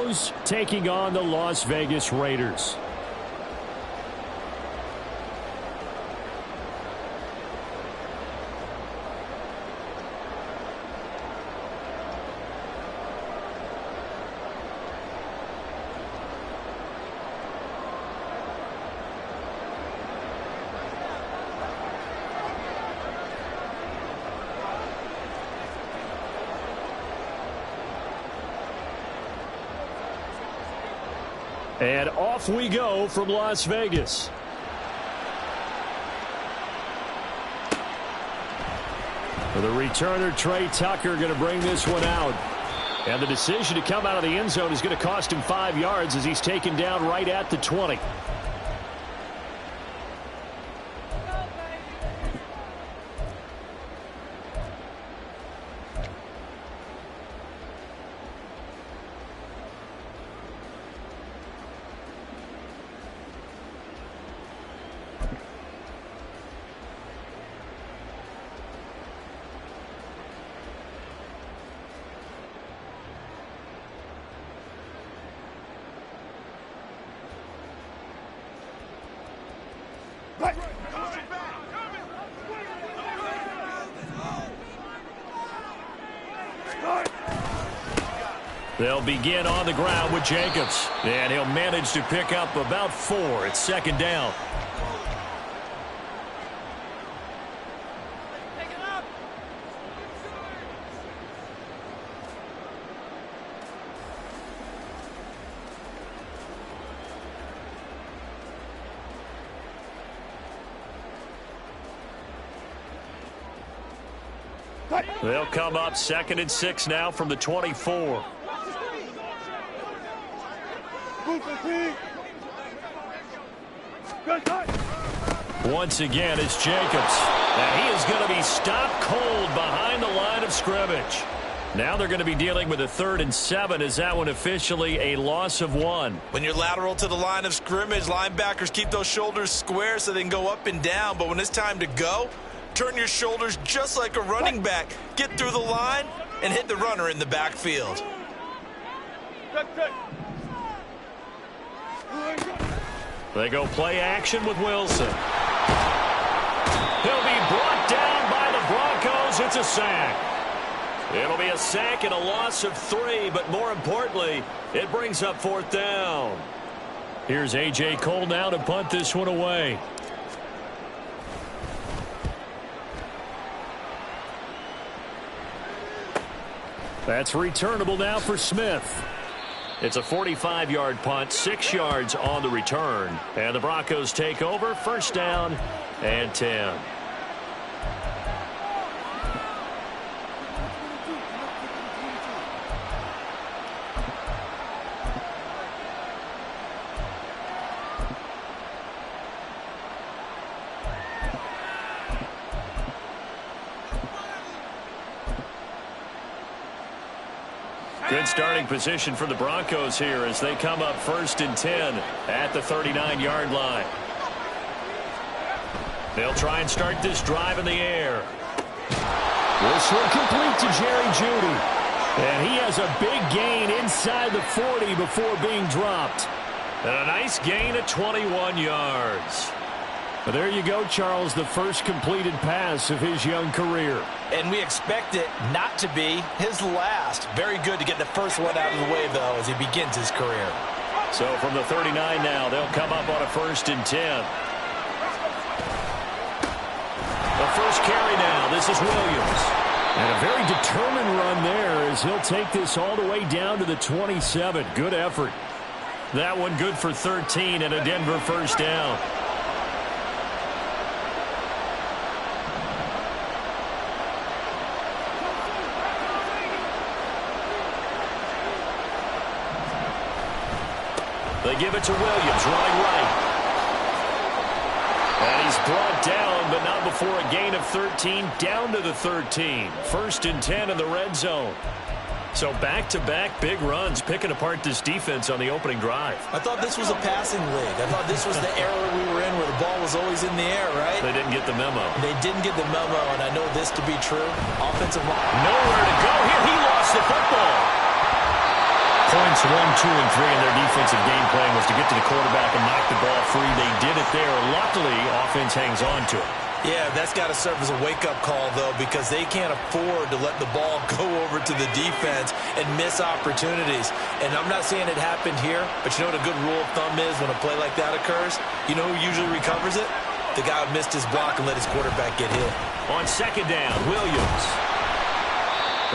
Broncos taking on the Las Vegas Raiders. And off we go from Las Vegas. For the returner, Trey Tucker going to bring this one out. And the decision to come out of the end zone is going to cost him 5 yards as he's taken down right at the 20. They'll begin on the ground with Jacobs. And he'll manage to pick up about 4. It's second down. They'll come up 2nd and 6 now from the 24. Once again, it's Jacobs. And he is going to be stopped cold behind the line of scrimmage. Now they're going to be dealing with a 3rd and 7. Is that one officially a loss of 1? When you're lateral to the line of scrimmage, linebackers keep those shoulders square so they can go up and down. But when it's time to go, turn your shoulders just like a running back. Get through the line and hit the runner in the backfield. They go play action with Wilson. He'll be brought down by the Broncos. It's a sack. It'll be a sack and a loss of 3, but more importantly, it brings up 4th down. Here's A.J. Cole now to punt this one away. That's returnable now for Smith. It's a 45-yard punt, 6 yards on the return. And the Broncos take over, 1st down and 10. Good starting position for the Broncos here as they come up 1st and 10 at the 39-yard line. They'll try and start this drive in the air. This one complete to Jerry Jeudy. And he has a big gain inside the 40 before being dropped. And a nice gain of 21 yards. But there you go, Charles, the first completed pass of his young career. And we expect it not to be his last. Very good to get the first one out of the way, though, as he begins his career. So from the 39 now, they'll come up on a 1st and 10. The first carry now. This is Williams. And a very determined run there as he'll take this all the way down to the 27. Good effort. That one good for 13 and a Denver 1st down. They give it to Williams, running right. And he's brought down, but not before a gain of 13, down to the 13. 1st and 10 in the red zone. So back-to-back big runs, picking apart this defense on the opening drive. I thought this was a passing league. I thought this was the era we were in where the ball was always in the air, right? They didn't get the memo. They didn't get the memo, and I know this to be true. Offensive line. Nowhere to go here. He lost the football. Points 1, 2, and 3 in their defensive game plan was to get to the quarterback and knock the ball free. They did it there. Luckily, offense hangs on to it. Yeah, that's got to serve as a wake-up call, though, because they can't afford to let the ball go over to the defense and miss opportunities. And I'm not saying it happened here, but you know what a good rule of thumb is when a play like that occurs? You know who usually recovers it? The guy who missed his block and let his quarterback get hit. On second down, Williams.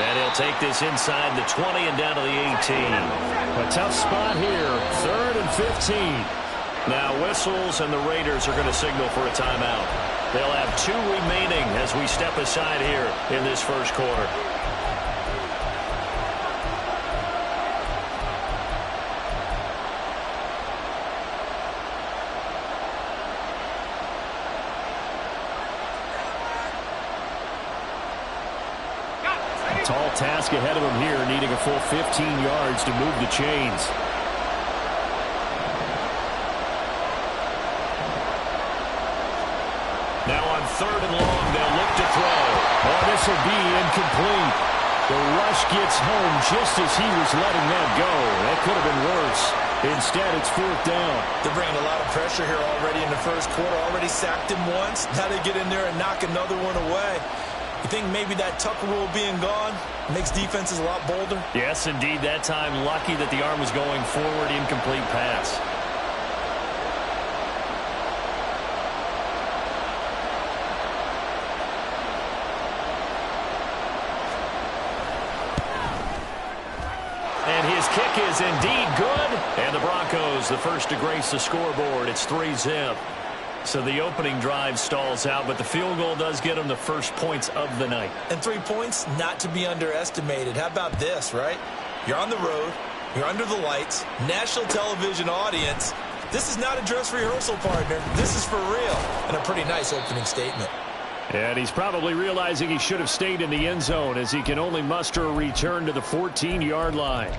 And he'll take this inside the 20 and down to the 18. A tough spot here, 3rd and 15. Now whistles, and the Raiders are going to signal for a timeout. They'll have 2 remaining as we step aside here in this first quarter. Tall task ahead of him here, needing a full 15 yards to move the chains. Now on 3rd and long, they'll look to throw. Oh, this will be incomplete. The rush gets home just as he was letting that go. That could have been worse. Instead, it's 4th down. They're bringing a lot of pressure here already in the first quarter. Already sacked him once. Now they get in there and knock another one away. You think maybe that Tucker rule being gone makes defenses a lot bolder? Yes, indeed. That time, lucky that the arm was going forward. Incomplete pass. And his kick is indeed good. And the Broncos, the first to grace the scoreboard. It's 3-zip. So the opening drive stalls out, but the field goal does get them the first points of the night. And 3 points, not to be underestimated. How about this, right? You're on the road. You're under the lights. National television audience. This is not a dress rehearsal, partner. This is for real. And a pretty nice opening statement. And he's probably realizing he should have stayed in the end zone as he can only muster a return to the 14-yard line.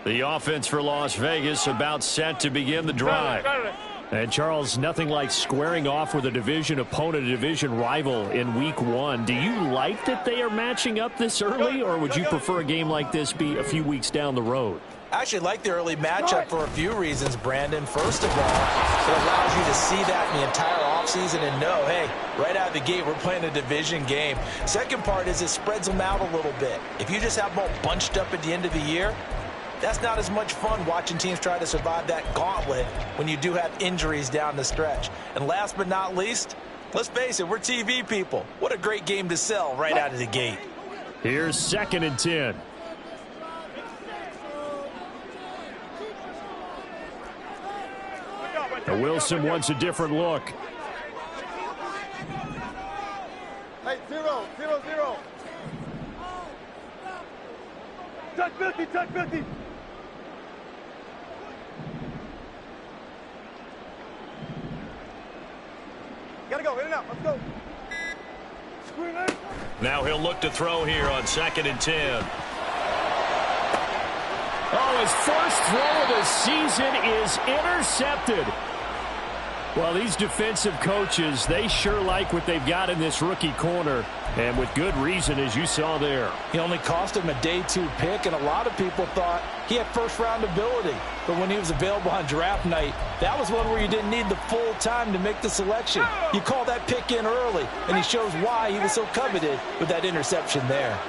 The offense for Las Vegas about set to begin the drive. And, Charles, nothing like squaring off with a division opponent, a division rival in Week 1. Do you like that they are matching up this early, or would you prefer a game like this be a few weeks down the road? I actually like the early matchup for a few reasons, Brandon. First of all, it allows you to see that in the entire offseason and know, hey, right out of the gate, we're playing a division game. Second part is it spreads them out a little bit. If you just have them all bunched up at the end of the year, that's not as much fun watching teams try to survive that gauntlet when you do have injuries down the stretch. And last but not least, let's face it, we're TV people. What a great game to sell right out of the gate. Here's 2nd and 10. Wilson wants a different look. Hey, 0-0-0. Touch 50, touch 50. Gotta go, in and out, let's go. Now he'll look to throw here on 2nd and 10. Oh, his first throw of the season is intercepted. Well, these defensive coaches, they sure like what they've got in this rookie corner, and with good reason, as you saw there. He only cost him a day 2 pick, and a lot of people thought he had first-round ability. But when he was available on draft night, that was one where you didn't need the full time to make the selection. You call that pick in early, and he shows why he was so coveted with that interception there.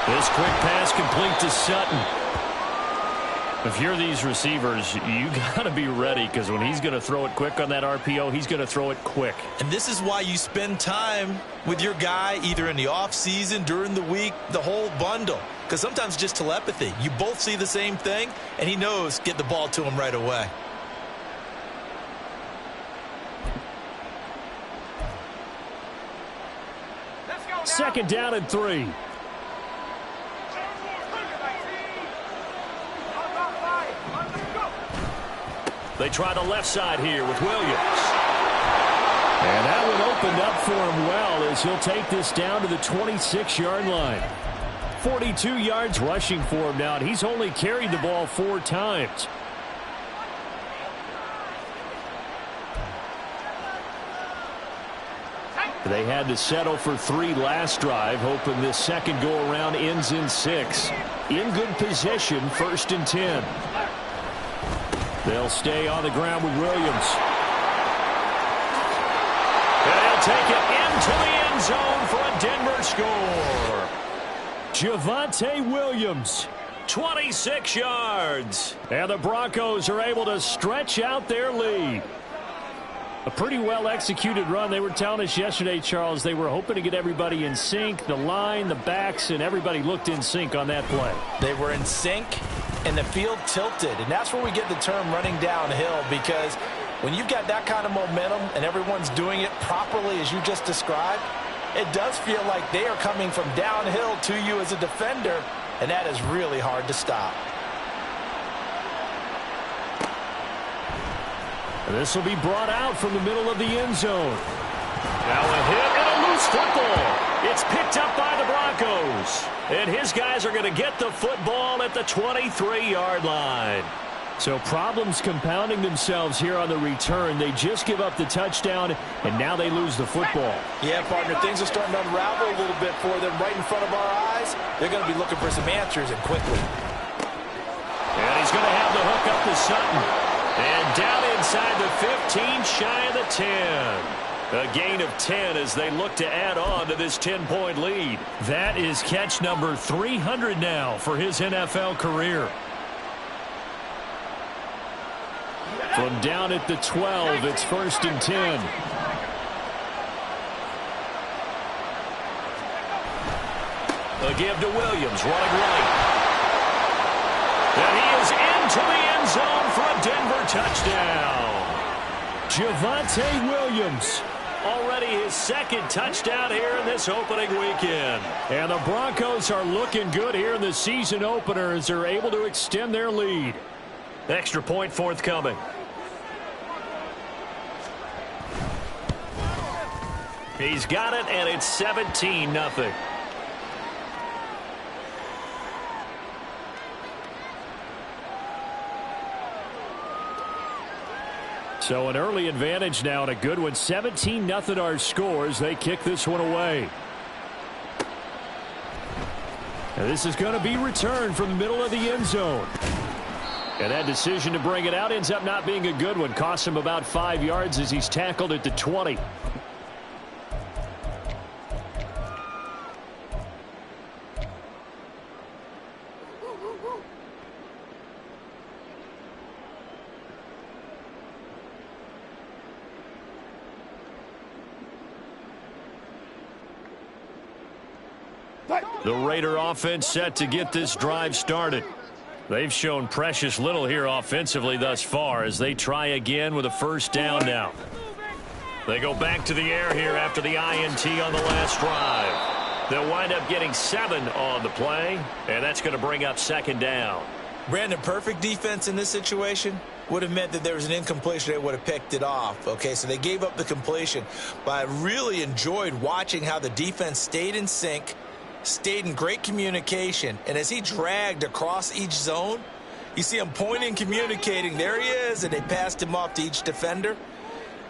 This quick pass complete to Sutton. If you're these receivers, you got to be ready, because when he's going to throw it quick on that RPO, he's going to throw it quick. And this is why you spend time with your guy either in the offseason, during the week, the whole bundle. Because sometimes just telepathy. You both see the same thing, and he knows get the ball to him right away. Second down and 3. They try the left side here with Williams. And that one opened up for him well as he'll take this down to the 26-yard line. 42 yards rushing for him now, and he's only carried the ball 4 times. They had to settle for 3 last drive, hoping this second go-around ends in 6. In good position, 1st and 10. They'll stay on the ground with Williams. And he'll take it into the end zone for a Denver score. Javonte Williams, 26 yards. And the Broncos are able to stretch out their lead. A pretty well-executed run. They were telling us yesterday, Charles, they were hoping to get everybody in sync. The line, the backs, and everybody looked in sync on that play. They were in sync, and the field tilted. And that's where we get the term running downhill, because when you've got that kind of momentum and everyone's doing it properly as you just described, it does feel like they are coming from downhill to you as a defender, and that is really hard to stop. And this will be brought out from the middle of the end zone. Now a hit and a loose football. It's picked up by the Broncos. And his guys are going to get the football at the 23-yard line. So problems compounding themselves here on the return. They just give up the touchdown, and now they lose the football. Yeah, partner, things are starting to unravel a little bit for them right in front of our eyes. They're going to be looking for some answers, and quickly. And he's going to have the hook up to Sutton. And down inside the 15, shy of the 10. A gain of 10 as they look to add on to this 10-point lead. That is catch number 300 now for his NFL career. From down at the 12, it's 1st and 10. A give to Williams, running right. And he is into the end zone for a Denver touchdown. Javonte Williams, already his 2nd touchdown here in this opening weekend. And the Broncos are looking good here in the season opener as they're able to extend their lead. Extra point forthcoming. He's got it, and it's 17-0. So an early advantage now, and a good one. 17-0 our scores. They kick this one away. And this is going to be returned from the middle of the end zone. And that decision to bring it out ends up not being a good one. Costs him about 5 yards as he's tackled at the 20. The Raider offense set to get this drive started. They've shown precious little here offensively thus far as they try again with a 1st down now. They go back to the air here after the INT on the last drive. They'll wind up getting 7 on the play, and that's going to bring up 2nd down. Brandon, perfect defense in this situation would have meant that there was an incompletion. They would have picked it off. Okay, so they gave up the completion. But I really enjoyed watching how the defense stayed in sync, stayed in great communication, and as he dragged across each zone, you see him pointing, communicating. There he is, and they passed him off to each defender.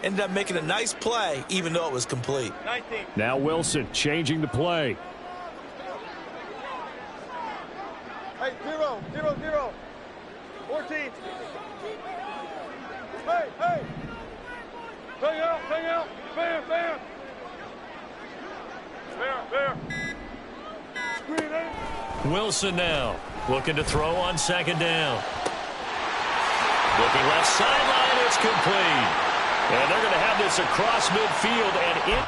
Ended up making a nice play, even though it was complete. 19. Now Wilson changing the play. Hey, 0, 0, 0. 14. Hey, hey. Hang out, hang out. Fair, fair. Fair, fair. Screen in. Wilson now looking to throw on 2nd down. Looking left sideline, it's complete. And they're going to have this across midfield and in.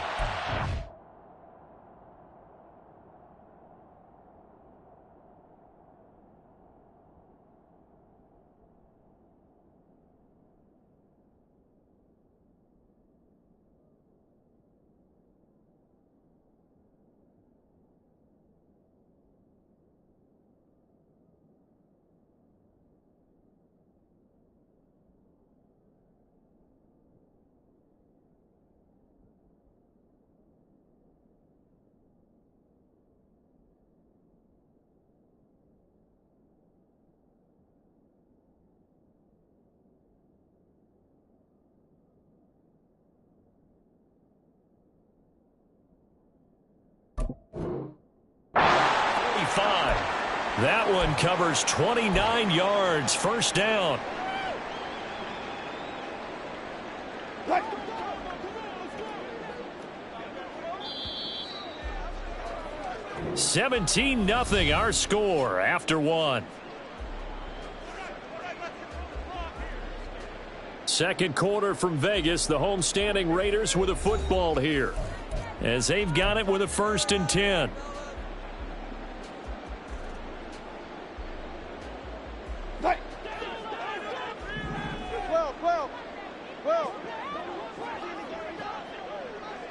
5. That one covers 29 yards. First down. 17-0 our score after 1. Second quarter from Vegas. The homestanding Raiders with a football here, as they've got it with a 1st and 10.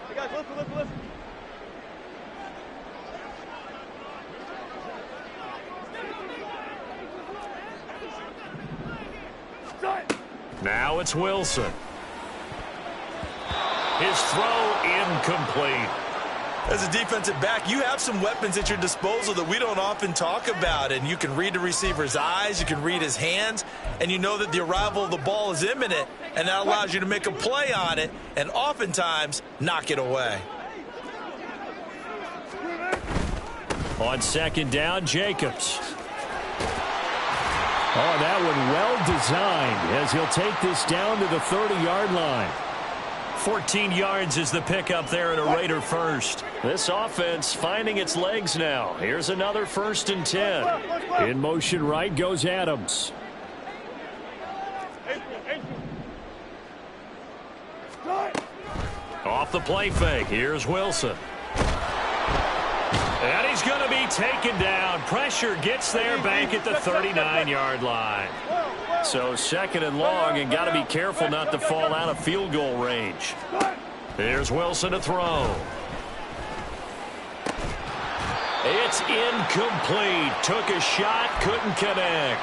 Hey guys, listen. Now it's Wilson. His throw incomplete. As a defensive back, you have some weapons at your disposal that we don't often talk about, and you can read the receiver's eyes, you can read his hands, and you know that the arrival of the ball is imminent, and that allows you to make a play on it and oftentimes knock it away. On second down, Jacobs. Oh, that one well designed, as he'll take this down to the 30-yard line. 14 yards is the pickup there and a Raider first. This offense finding its legs now. Here's another 1st and 10. In motion right goes Adams. Off the play fake. Here's Wilson. And he's going to be taken down. Pressure gets there back at the 39-yard line. So 2nd and long, and got to be careful not to fall out of field goal range. Here's Wilson to throw. It's incomplete. Took a shot, couldn't connect.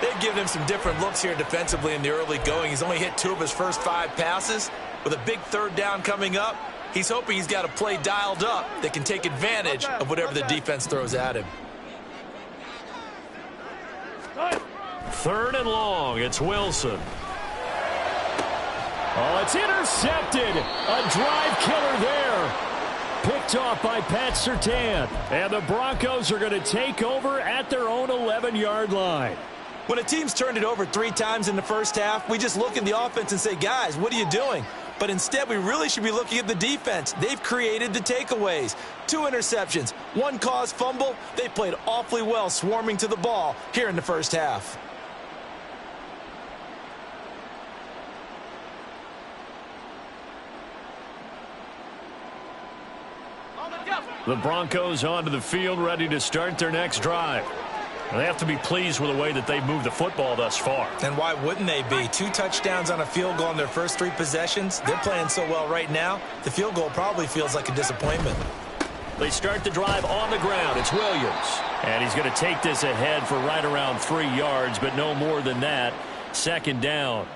They've given him some different looks here defensively in the early going. He's only hit 2 of his first 5 passes. With a big 3rd down coming up, he's hoping he's got a play dialed up that can take advantage of whatever the defense throws at him. 3rd and long. It's Wilson. Oh, it's intercepted. A drive killer there. Picked off by Pat Surtain. And the Broncos are going to take over at their own 11-yard line. When a team's turned it over 3 times in the first half, we just look at the offense and say, guys, what are you doing? But instead, we really should be looking at the defense. They've created the takeaways. 2 interceptions, 1 caused fumble. They played awfully well swarming to the ball here in the first half. The Broncos onto the field, ready to start their next drive. They have to be pleased with the way that they've moved the football thus far. And why wouldn't they be? 2 touchdowns on a field goal in their first 3 possessions. They're playing so well right now, the field goal probably feels like a disappointment. They start the drive on the ground. It's Williams. And he's going to take this ahead for right around 3 yards, but no more than that. 2nd down.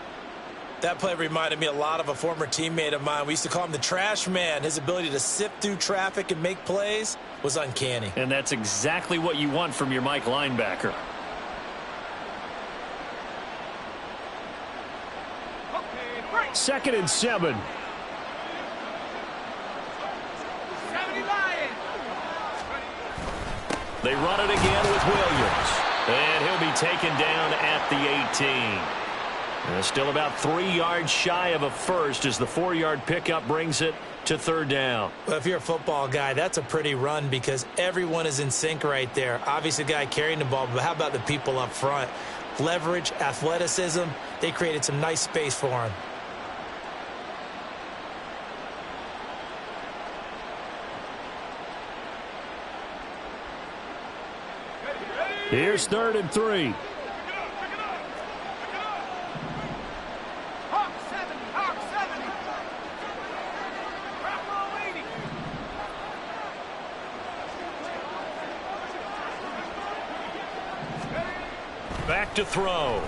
That play reminded me a lot of a former teammate of mine. We used to call him the trash man. His ability to sift through traffic and make plays was uncanny. And that's exactly what you want from your Mike linebacker. Okay, 2nd and 7. They run it again with Williams. And he'll be taken down at the 18. Still about 3 yards shy of a first as the 4-yard pickup brings it to 3rd down. Well, if you're a football guy, that's a pretty run because everyone is in sync right there. Obviously, the guy carrying the ball, but how about the people up front? Leverage, athleticism, they created some nice space for him. Here's 3rd and 3. Back to throw.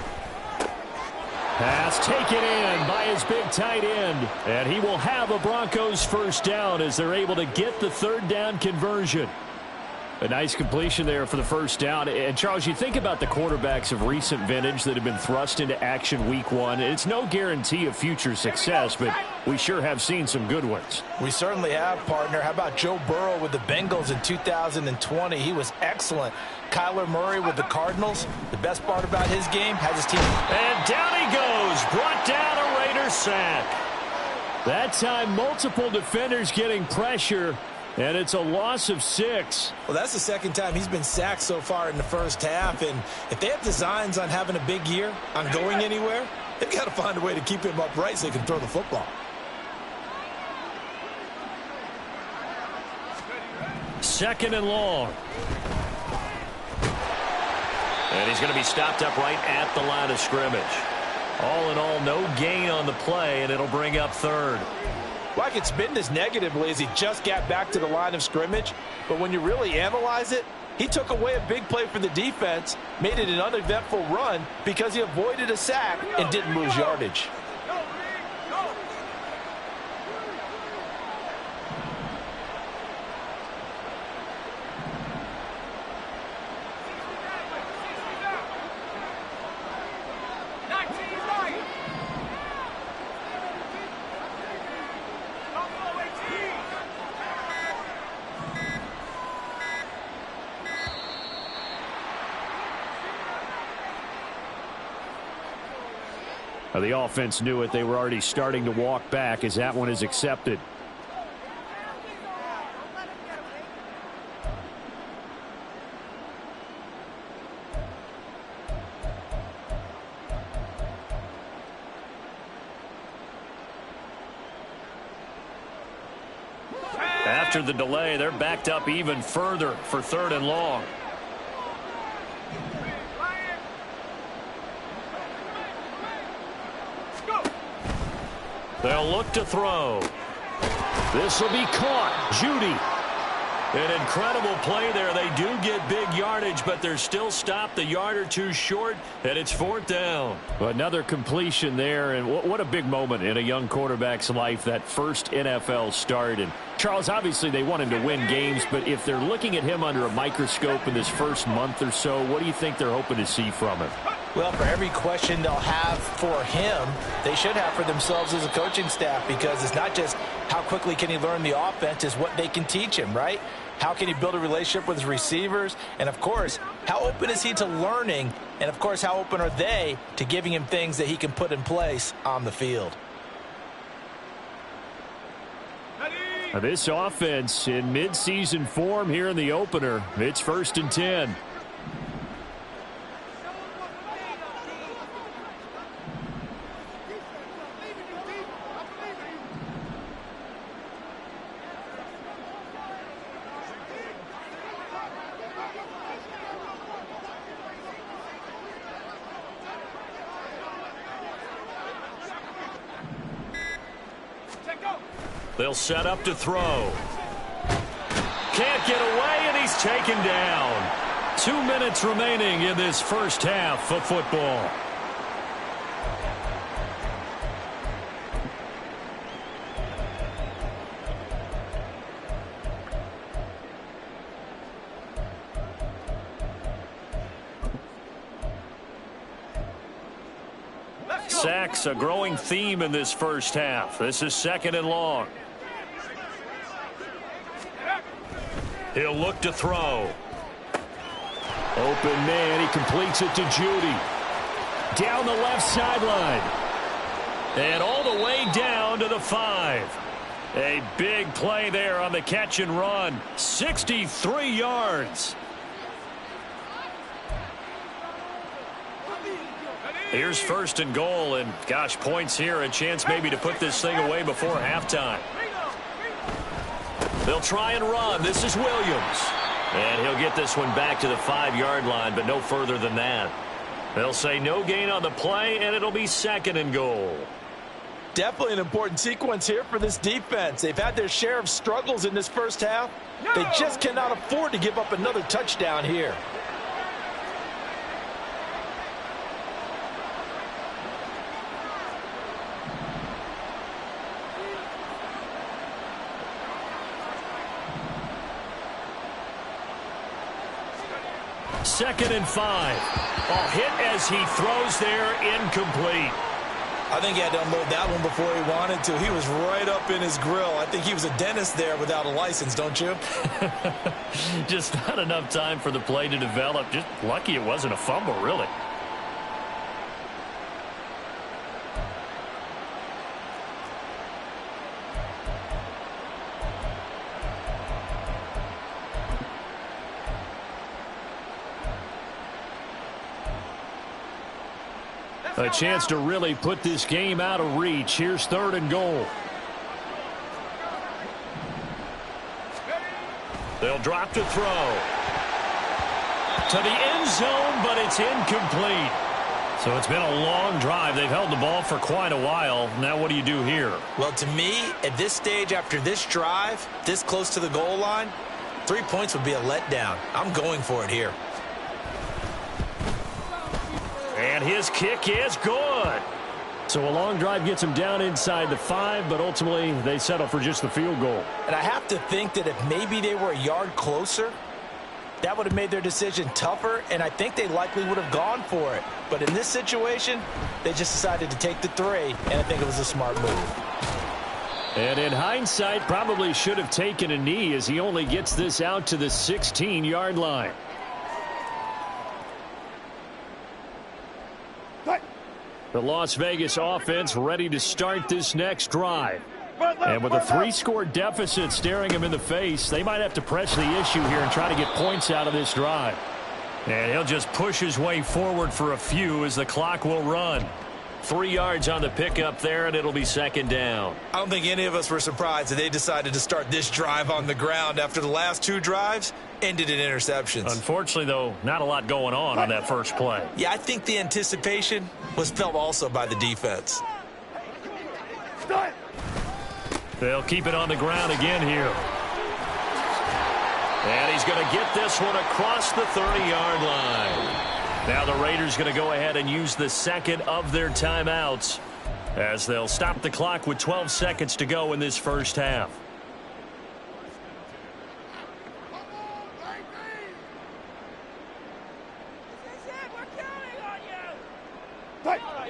Pass taken in by his big tight end. And he will have a Broncos 1st down as they're able to get the 3rd down conversion. A nice completion there for the first down. And, Charles, you think about the quarterbacks of recent vintage that have been thrust into action week one. It's no guarantee of future success, but we sure have seen some good ones. We certainly have, partner. How about Joe Burrow with the Bengals in 2020? He was excellent. Kyler Murray with the Cardinals. The best part about his game has his team. And down he goes. Brought down a Raider sack. That time, multiple defenders getting pressure. And it's a loss of 6. Well, that's the second time he's been sacked so far in the first half. And if they have designs on having a big year, on going anywhere, they've got to find a way to keep him upright so he can throw the football. Second and long. And he's going to be stopped up right at the line of scrimmage. All in all, no gain on the play, and it'll bring up third. Well, I could spin this negatively as he just got back to the line of scrimmage. But when you really analyze it, he took away a big play for the defense, made it an uneventful run because he avoided a sack and didn't lose yardage. The offense knew it. They were already starting to walk back as that one is accepted. After the delay, they're backed up even further for third and long. They'll look to throw. This will be caught. Judy. An incredible play there. They do get big yardage, but they're still stopped a yard or two short, and it's fourth down. Another completion there, and what a big moment in a young quarterback's life, that first NFL start. And Charles, obviously they want him to win games, but if they're looking at him under a microscope in this first month or so, what do you think they're hoping to see from him? Well, for every question they'll have for him, they should have for themselves as a coaching staff, because it's not just how quickly can he learn the offense, it's what they can teach him, right? How can he build a relationship with his receivers? And, of course, how open is he to learning? And, of course, how open are they to giving him things that he can put in place on the field? This offense in midseason form here in the opener. It's 1st and 10. They'll set up to throw. Can't get away, and he's taken down. 2 minutes remaining in this first half of football. Sacks, a growing theme in this first half. This is 2nd and long. He'll look to throw. Open man. He completes it to Judy. Down the left sideline. And all the way down to the 5. A big play there on the catch and run. 63 yards. Here's 1st and goal, and gosh, points here. A chance maybe to put this thing away before halftime. They'll try and run. This is Williams. And he'll get this one back to the 5-yard line, but no further than that. They'll say no gain on the play, and it'll be 2nd and goal. Definitely an important sequence here for this defense. They've had their share of struggles in this first half. They just cannot afford to give up another touchdown here. 2nd and 5. Oh, hit as he throws there, incomplete. I think he had to unload that one before he wanted to. He was right up in his grill. I think he was a dentist there without a license, don't you? Just not enough time for the play to develop. Just lucky it wasn't a fumble, really. A chance to really put this game out of reach. Here's 3rd and goal. They'll drop to throw. To the end zone, but it's incomplete. So it's been a long drive. They've held the ball for quite a while. Now what do you do here? Well, to me, at this stage, after this drive, this close to the goal line, 3 points would be a letdown. I'm going for it here. And his kick is good. So a long drive gets him down inside the 5, but ultimately they settle for just the field goal. And I have to think that if maybe they were a yard closer, that would have made their decision tougher, and I think they likely would have gone for it. But in this situation, they just decided to take the 3, and I think it was a smart move. And in hindsight, probably should have taken a knee as he only gets this out to the 16-yard line. The Las Vegas offense ready to start this next drive. And with a 3-score deficit staring him in the face, they might have to press the issue here and try to get points out of this drive. And he'll just push his way forward for a few as the clock will run. 3 yards on the pickup there, and it'll be 2nd down. I don't think any of us were surprised that they decided to start this drive on the ground after the last 2 drives ended in interceptions. Unfortunately, though, not a lot going on that first play. Yeah, I think the anticipation was felt also by the defense. They'll keep it on the ground again here. And he's going to get this one across the 30-yard line. Now the Raiders going to go ahead and use the 2nd of their timeouts as they'll stop the clock with 12 seconds to go in this first half.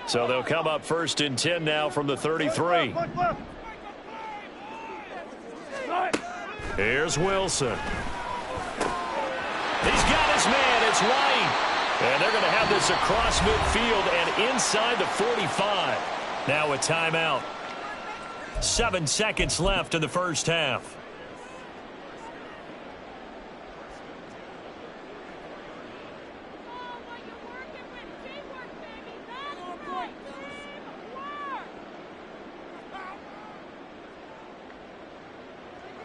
So they'll come up 1st and 10 now from the 33. Here's Wilson. He's got his man. It's White. And they're going to have this across midfield and inside the 45. Now a timeout. 7 seconds left in the first half.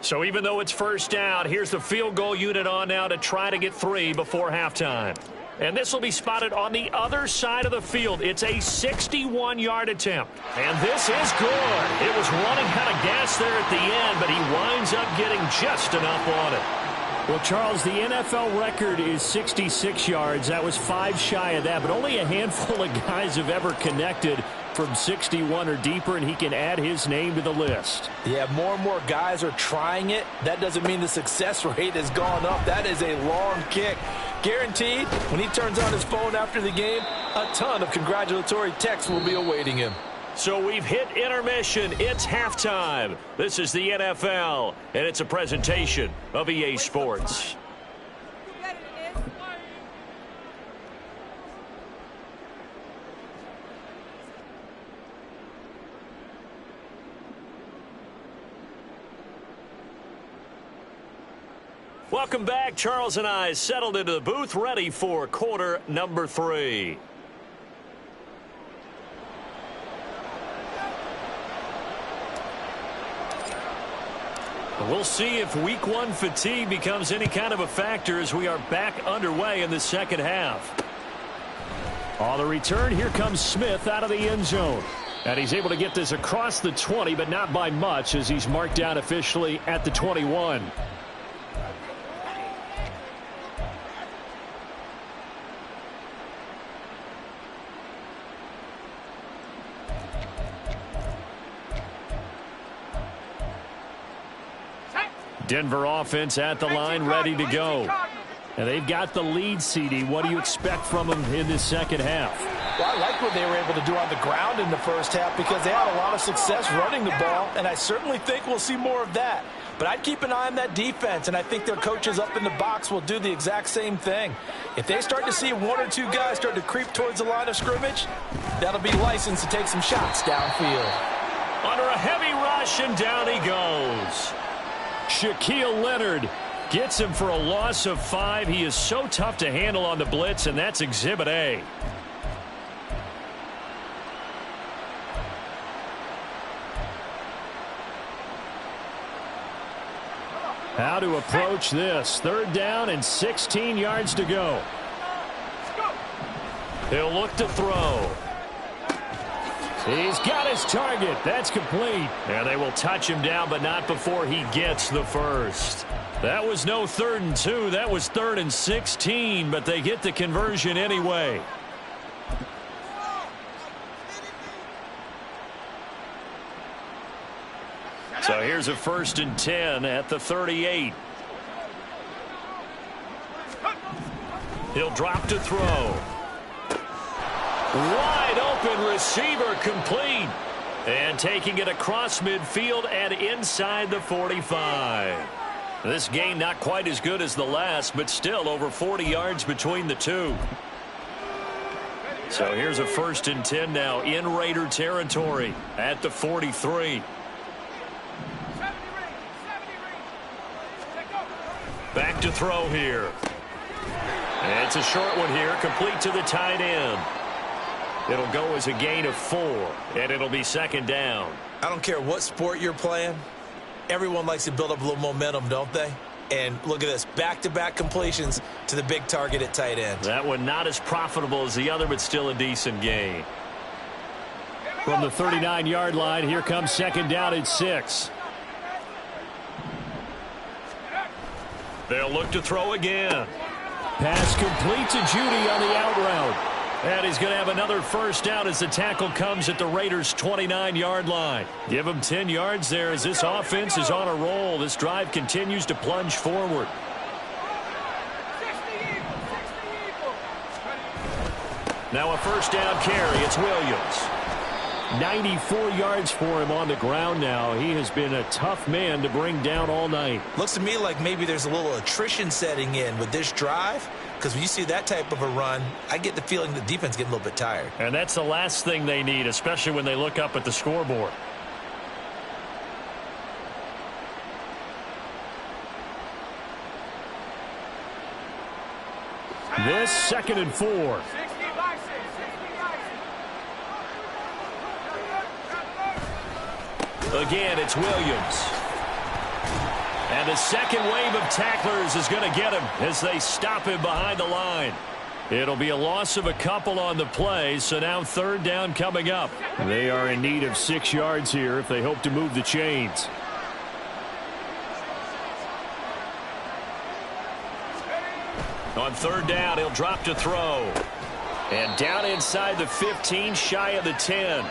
So even though it's 1st down, here's the field goal unit on now to try to get 3 before halftime. And this will be spotted on the other side of the field. It's a 61-yard attempt. And this is good. It was running out of gas there at the end, but he winds up getting just enough on it. Well, Charles, the NFL record is 66 yards. That was 5 shy of that, but only a handful of guys have ever connected from 61 or deeper, and he can add his name to the list. Yeah, more and more guys are trying it. That doesn't mean the success rate has gone up. That is a long kick. Guaranteed, when he turns on his phone after the game, a ton of congratulatory texts will be awaiting him. So we've hit intermission. It's halftime. This is the NFL, and it's a presentation of EA Sports. Welcome back. Charles and I settled into the booth, ready for quarter number 3. We'll see if week 1 fatigue becomes any kind of a factor as we are back underway in the second half. On the return, here comes Smith out of the end zone. And he's able to get this across the 20, but not by much as he's marked down officially at the 21. Denver offense at the line, ready to go. And they've got the lead, CD. What do you expect from them in this second half? Well, I like what they were able to do on the ground in the first half because they had a lot of success running the ball, and I certainly think we'll see more of that. But I'd keep an eye on that defense, and I think their coaches up in the box will do the exact same thing. If they start to see one or two guys start to creep towards the line of scrimmage, that'll be licensed to take some shots downfield. Under a heavy rush, and down he goes. Shaquille Leonard gets him for a loss of 5. He is so tough to handle on the blitz, and that's Exhibit A. How to approach this. 3rd down and 16 yards to go. He'll look to throw. He's got his target. That's complete. And they will touch him down, but not before he gets the first. That was no 3rd and 2. That was 3rd and 16, but they get the conversion anyway. So here's a 1st and 10 at the 38. He'll drop to throw. Wide open receiver, complete. And taking it across midfield and inside the 45. This game not quite as good as the last, but still over 40 yards between the two. So here's a 1st and 10 now in Raider territory at the 43. Back to throw here. And it's a short one here, complete to the tight end. It'll go as a gain of 4, and it'll be 2nd down. I don't care what sport you're playing. Everyone likes to build up a little momentum, don't they? And look at this, back-to-back completions to the big target at tight end. That one not as profitable as the other, but still a decent gain. From the 39-yard line, here comes 2nd down and 6. They'll look to throw again. Pass complete to Judy on the out route. And he's going to have another 1st down as the tackle comes at the Raiders' 29-yard line. Give him 10 yards there as this offense is on a roll. This drive continues to plunge forward. Now a 1st down carry. It's Williams. 94 yards for him on the ground now. He has been a tough man to bring down all night. Looks to me like maybe there's a little attrition setting in with this drive, because when you see that type of a run, I get the feeling the defense getting a little bit tired. And that's the last thing they need, especially when they look up at the scoreboard. This 2nd and 4. Again, it's Williams. And the second wave of tacklers is going to get him as they stop him behind the line. It'll be a loss of a couple on the play, so now 3rd down coming up. They are in need of 6 yards here if they hope to move the chains. On 3rd down, he'll drop to throw. And down inside the 15, shy of the 10.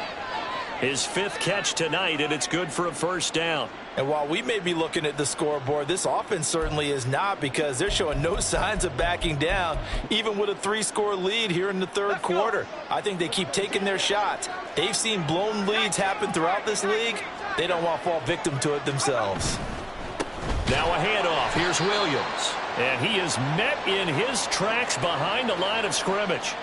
His 5th catch tonight, and it's good for a 1st down. And while we may be looking at the scoreboard, this offense certainly is not, because they're showing no signs of backing down, even with a 3-score lead here in the 3rd quarter. I think they keep taking their shots. They've seen blown leads happen throughout this league. They don't want to fall victim to it themselves. Now a handoff. Here's Williams. And he is met in his tracks behind the line of scrimmage.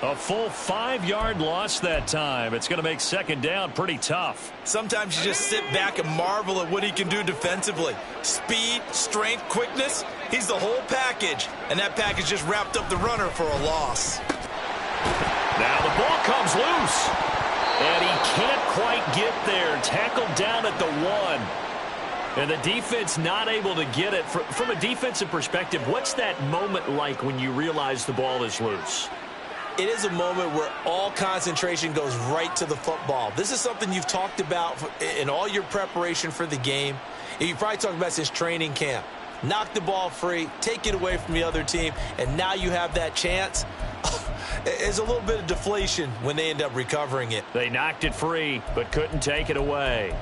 A full 5-yard loss that time. It's going to make 2nd down pretty tough. Sometimes you just sit back and marvel at what he can do defensively. Speed, strength, quickness. He's the whole package. And that package just wrapped up the runner for a loss. Now the ball comes loose. And he can't quite get there. Tackled down at the 1. And the defense not able to get it. From a defensive perspective, what's that moment like when you realize the ball is loose? It is a moment where all concentration goes right to the football. This is something you've talked about in all your preparation for the game. You've probably talked about since training camp. Knock the ball free, take it away from the other team, and now you have that chance. There's a little bit of deflation when they end up recovering it. They knocked it free, but couldn't take it away.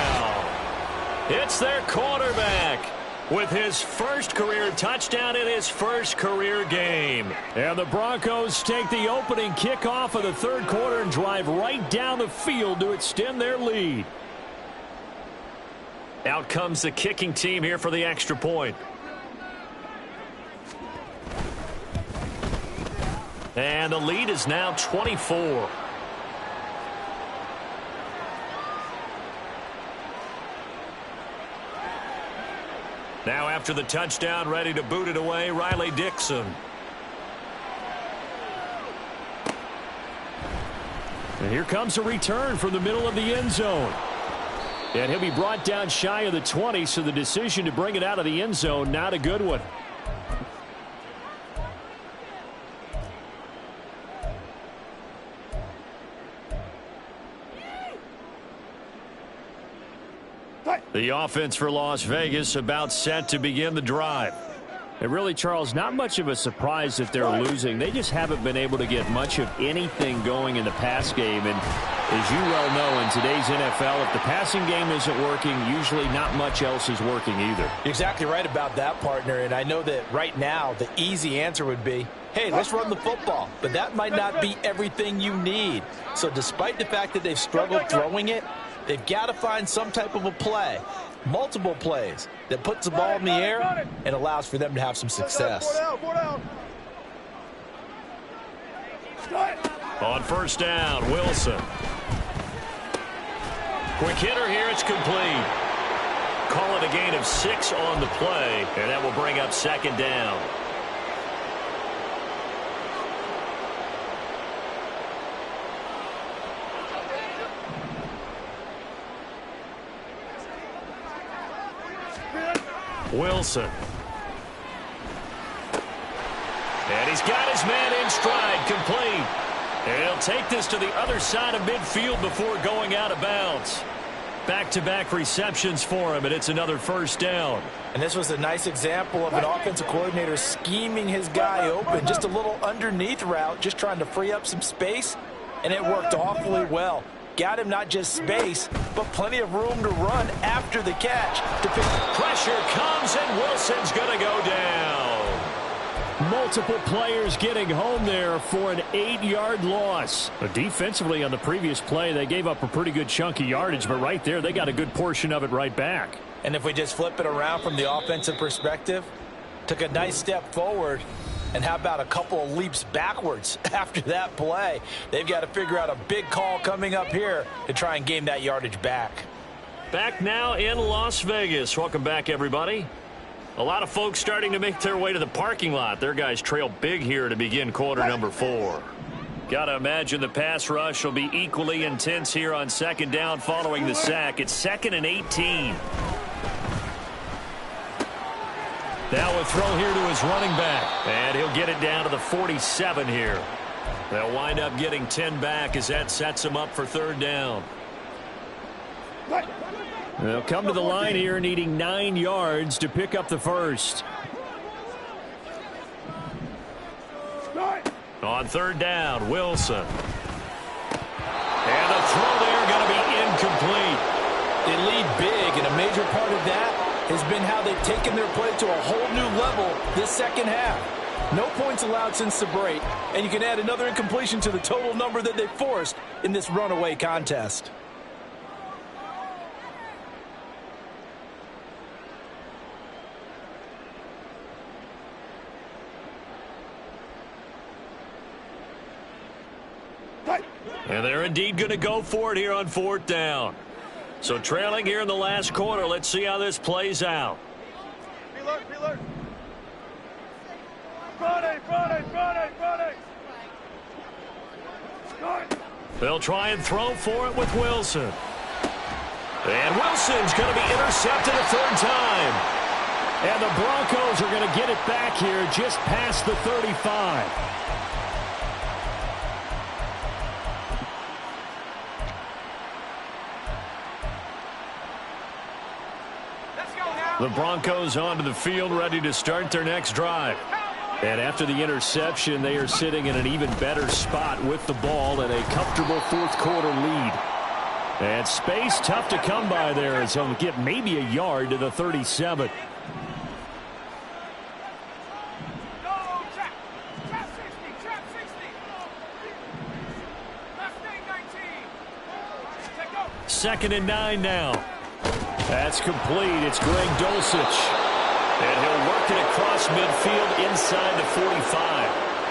touchdown. It's their quarterback with his first career touchdown in his first career game. And the Broncos take the opening kickoff of the third quarter and drive right down the field to extend their lead. Out comes the kicking team here for the extra point. And the lead is now 24. Now after the touchdown, ready to boot it away, Riley Dixon. And here comes a return from the middle of the end zone. And he'll be brought down shy of the 20, so the decision to bring it out of the end zone, not a good one. The offense for Las Vegas about set to begin the drive. And really, Charles, not much of a surprise that they're losing. They just haven't been able to get much of anything going in the pass game. And as you well know, in today's NFL, if the passing game isn't working, usually not much else is working either. You're exactly right about that, partner. And I know that right now the easy answer would be, hey, let's run the football. But that might not be everything you need. So despite the fact that they've struggled throwing it, they've got to find some type of a play, multiple plays, that puts the ball in the air and allows for them to have some success. On first down, Wilson. Quick hitter here, it's complete. Call it a gain of 6 on the play, and that will bring up second down. Wilson. And he's got his man in stride, complete. And he'll take this to the other side of midfield before going out of bounds. Back-to-back receptions for him, and it's another first down. And this was a nice example of an offensive coordinator scheming his guy open. Just a little underneath route, just trying to free up some space, and it worked awfully well. Got him not just space, but plenty of room to run after the catch. Pressure comes, and Wilson's going to go down. Multiple players getting home there for an 8-yard loss. But defensively on the previous play, they gave up a pretty good chunk of yardage, but right there, they got a good portion of it right back. And if we just flip it around from the offensive perspective, took a nice step forward, and how about a couple of leaps backwards after that play? They've got to figure out a big call coming up here to try and gain that yardage back. Back now in Las Vegas. Welcome back, everybody. A lot of folks starting to make their way to the parking lot. Their guys trail big here to begin quarter number 4. Got to imagine the pass rush will be equally intense here on second down following the sack. It's 2nd and 18. Now a throw here to his running back. And he'll get it down to the 47 here. They'll wind up getting 10 back as that sets him up for third down. They'll come to the line here needing 9 yards to pick up the first. On third down, Wilson. And the throw there going to be incomplete. They lead big, and a major part of that has been how they've taken their play to a whole new level this second half. No points allowed since the break, and you can add another incompletion to the total number that they forced in this runaway contest. And they're indeed going to go for it here on fourth down. So trailing here in the last quarter. Let's see how this plays out. Be alert. Friday. They'll try and throw for it with Wilson. And Wilson's going to be intercepted a third time. And the Broncos are going to get it back here just past the 35. The Broncos onto the field, ready to start their next drive. And after the interception, they are sitting in an even better spot with the ball and a comfortable fourth quarter lead. And space tough to come by there as he'll get maybe a yard to the 37. Second and 9 now. That's complete. It's Greg Dulcich. And he'll work it across midfield inside the 45.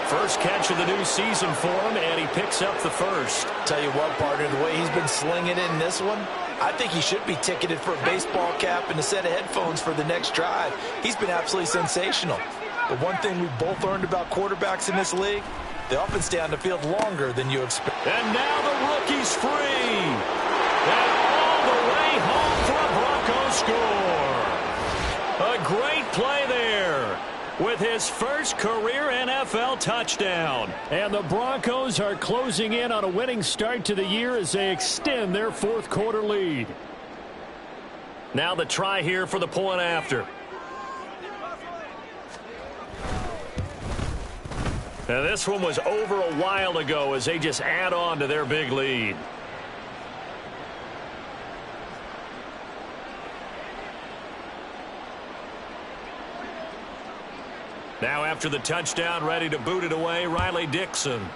First catch of the new season for him, and he picks up the first. Tell you what, partner, the way he's been slinging it in this one, I think he should be ticketed for a baseball cap and a set of headphones for the next drive. He's been absolutely sensational. But one thing we both learned about quarterbacks in this league, they often stay on the field longer than you expect. And now the rookie's free. And all the way home for a Broncos score. A great play there with his first career NFL touchdown. And the Broncos are closing in on a winning start to the year as they extend their fourth quarter lead. Now the try here for the point after. Now this one was over a while ago as they just add on to their big lead. Now after the touchdown, ready to boot it away, Riley Dixon.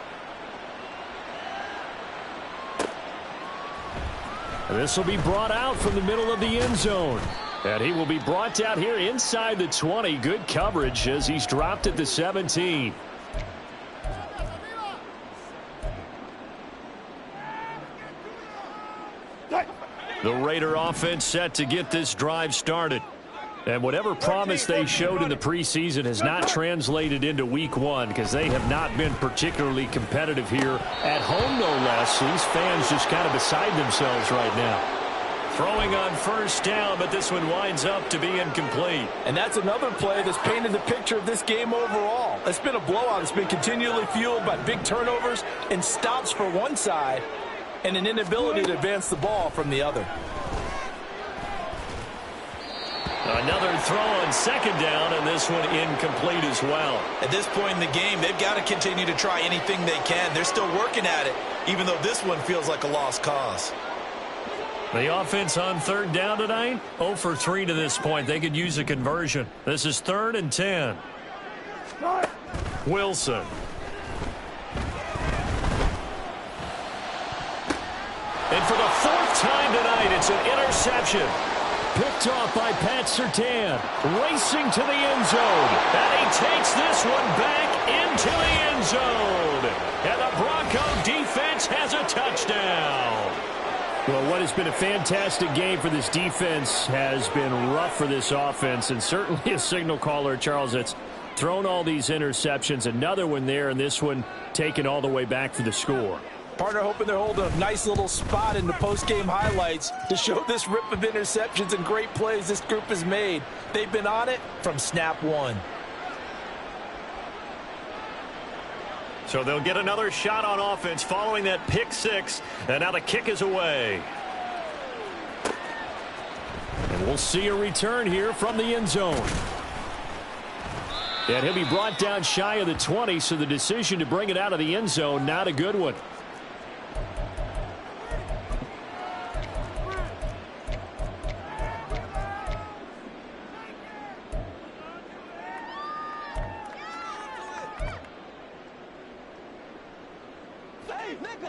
This will be brought out from the middle of the end zone. And he will be brought out here inside the 20. Good coverage as he's dropped at the 17. The Raider offense set to get this drive started. And whatever promise they showed in the preseason has not translated into week one because they have not been particularly competitive here at home, no less. These fans just kind of beside themselves right now. Throwing on first down, but this one winds up to be incomplete. And that's another play that's painted the picture of this game overall. It's been a blowout. It's been continually fueled by big turnovers and stops for one side and an inability to advance the ball from the other. Another throw on second down, and this one incomplete as well. At this point in the game, they've got to continue to try anything they can. They're still working at it, even though this one feels like a lost cause. The offense on third down tonight, 0 for 3 to this point. They could use a conversion. This is 3rd and 10. Wilson. And for the 4th time tonight, it's an interception. Picked off by Pat Surtain, racing to the end zone. And he takes this one back into the end zone. And the Bronco defense has a touchdown. Well, what has been a fantastic game for this defense has been rough for this offense, and certainly a signal caller, Charles, that's thrown all these interceptions. Another one there, and this one taken all the way back for the score. Partner hoping they're holding a nice little spot in the post-game highlights to show this rip of interceptions and great plays this group has made. They've been on it from snap one. So they'll get another shot on offense following that pick six, and now the kick is away. And we'll see a return here from the end zone. And he'll be brought down shy of the 20, so the decision to bring it out of the end zone, not a good one.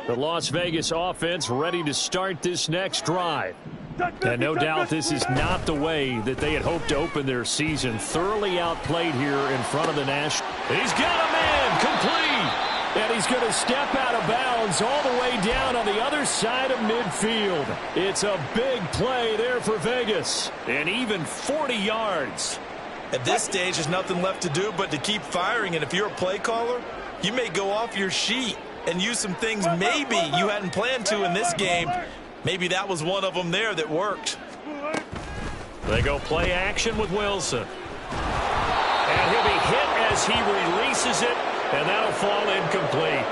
The Las Vegas offense ready to start this next drive. And no doubt this is not the way that they had hoped to open their season. Thoroughly outplayed here in front of the National. He's got a man complete. And he's going to step out of bounds all the way down on the other side of midfield. It's a big play there for Vegas. And even 40 yards. At this stage, there's nothing left to do but to keep firing. And if you're a play caller, you may go off your sheet and use some things maybe you hadn't planned to in this game. Maybe that was one of them there that worked. They go play action with Wilson. And he'll be hit as he releases it, and that'll fall incomplete.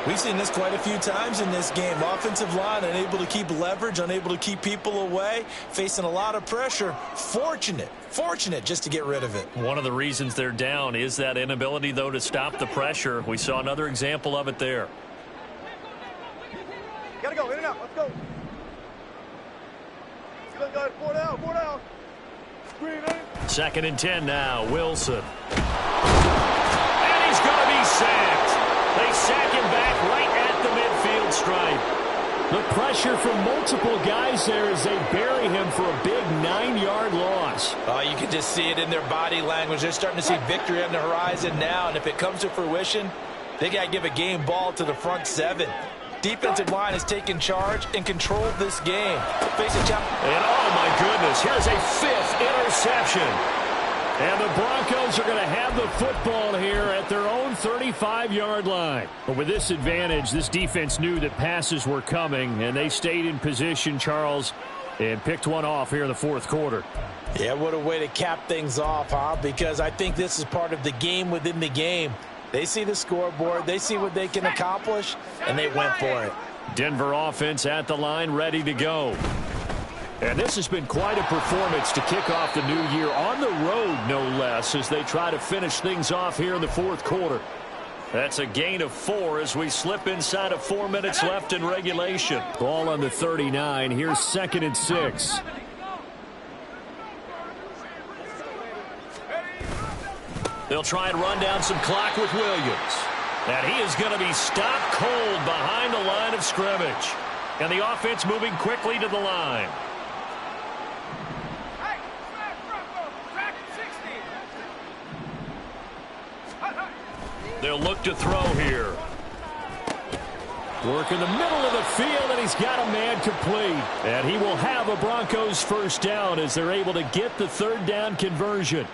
We've seen this quite a few times in this game. Offensive line unable to keep leverage, unable to keep people away, facing a lot of pressure. Fortunate just to get rid of it. One of the reasons they're down is that inability, though, to stop the pressure. We saw another example of it there. Gotta go, in and out, let's go. Look, guys, 4 down, 4 down. Screen, eh? 2nd and 10 now. Wilson. And he's going to be sacked. They sack him back right at the midfield stripe. The pressure from multiple guys there as they bury him for a big 9-yard loss. Oh, you can just see it in their body language. They're starting to see victory on the horizon now, and if it comes to fruition, they got to give a game ball to the front 7. Defensive line has taken charge and controlled this game. Face a challenge. And oh my goodness, here's a 5th interception. And the Broncos are going to have the football here at their own 35-yard line. But with this advantage, this defense knew that passes were coming, and they stayed in position, Charles, and picked one off here in the 4th quarter. Yeah, what a way to cap things off, huh? Because I think this is part of the game within the game. They see the scoreboard, they see what they can accomplish, and they went for it. Denver offense at the line, ready to go. And this has been quite a performance to kick off the new year on the road, no less, as they try to finish things off here in the 4th quarter. That's a gain of 4 as we slip inside of 4 minutes left in regulation. Ball on the 39. Here's 2nd and 6. They'll try and run down some clock with Williams. And he is going to be stopped cold behind the line of scrimmage. And the offense moving quickly to the line. They'll look to throw here. Work in the middle of the field, and he's got a man complete. And he will have a Broncos first down as they're able to get the 3rd down conversion.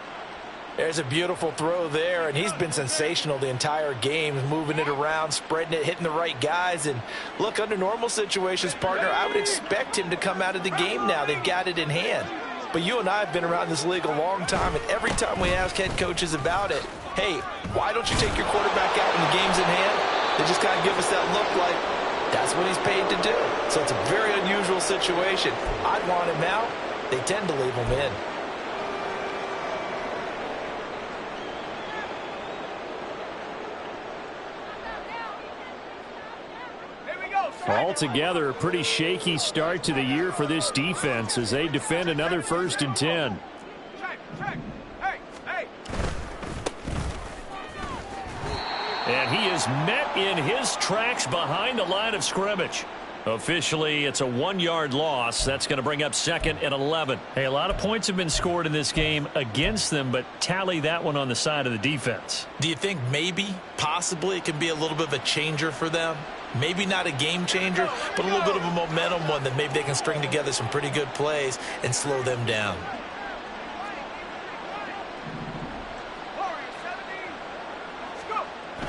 There's a beautiful throw there, and he's been sensational the entire game, moving it around, spreading it, hitting the right guys. And look, under normal situations, partner, I would expect him to come out of the game now. They've got it in hand. But you and I have been around this league a long time, and every time we ask head coaches about it, hey, why don't you take your quarterback out when the game's in hand? They just kind of give us that look like that's what he's paid to do. So it's a very unusual situation. I'd want him out. They tend to leave him in. Altogether, a pretty shaky start to the year for this defense as they defend another 1st and 10. And he is met in his tracks behind the line of scrimmage. Officially, it's a 1-yard loss. That's going to bring up 2nd and 11. Hey, a lot of points have been scored in this game against them, but tally that one on the side of the defense. Do you think maybe, possibly, it could be a little bit of a changer for them? Maybe not a game changer, but a little bit of a momentum one that maybe they can string together some pretty good plays and slow them down.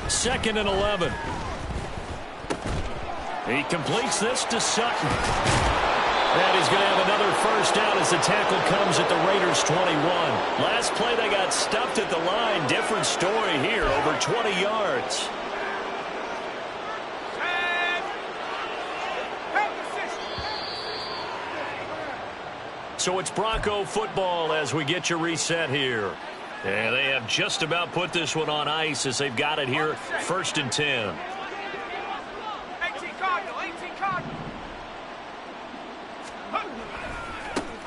Second and 11. He completes this to Sutton. And he's going to have another first down as the tackle comes at the Raiders' 21. Last play they got stuffed at the line. Different story here, over 20 yards. So it's Bronco football as we get your reset here. And they have just about put this one on ice as they've got it here, 1st and 10. 18 Cardinal, 18 Cardinal.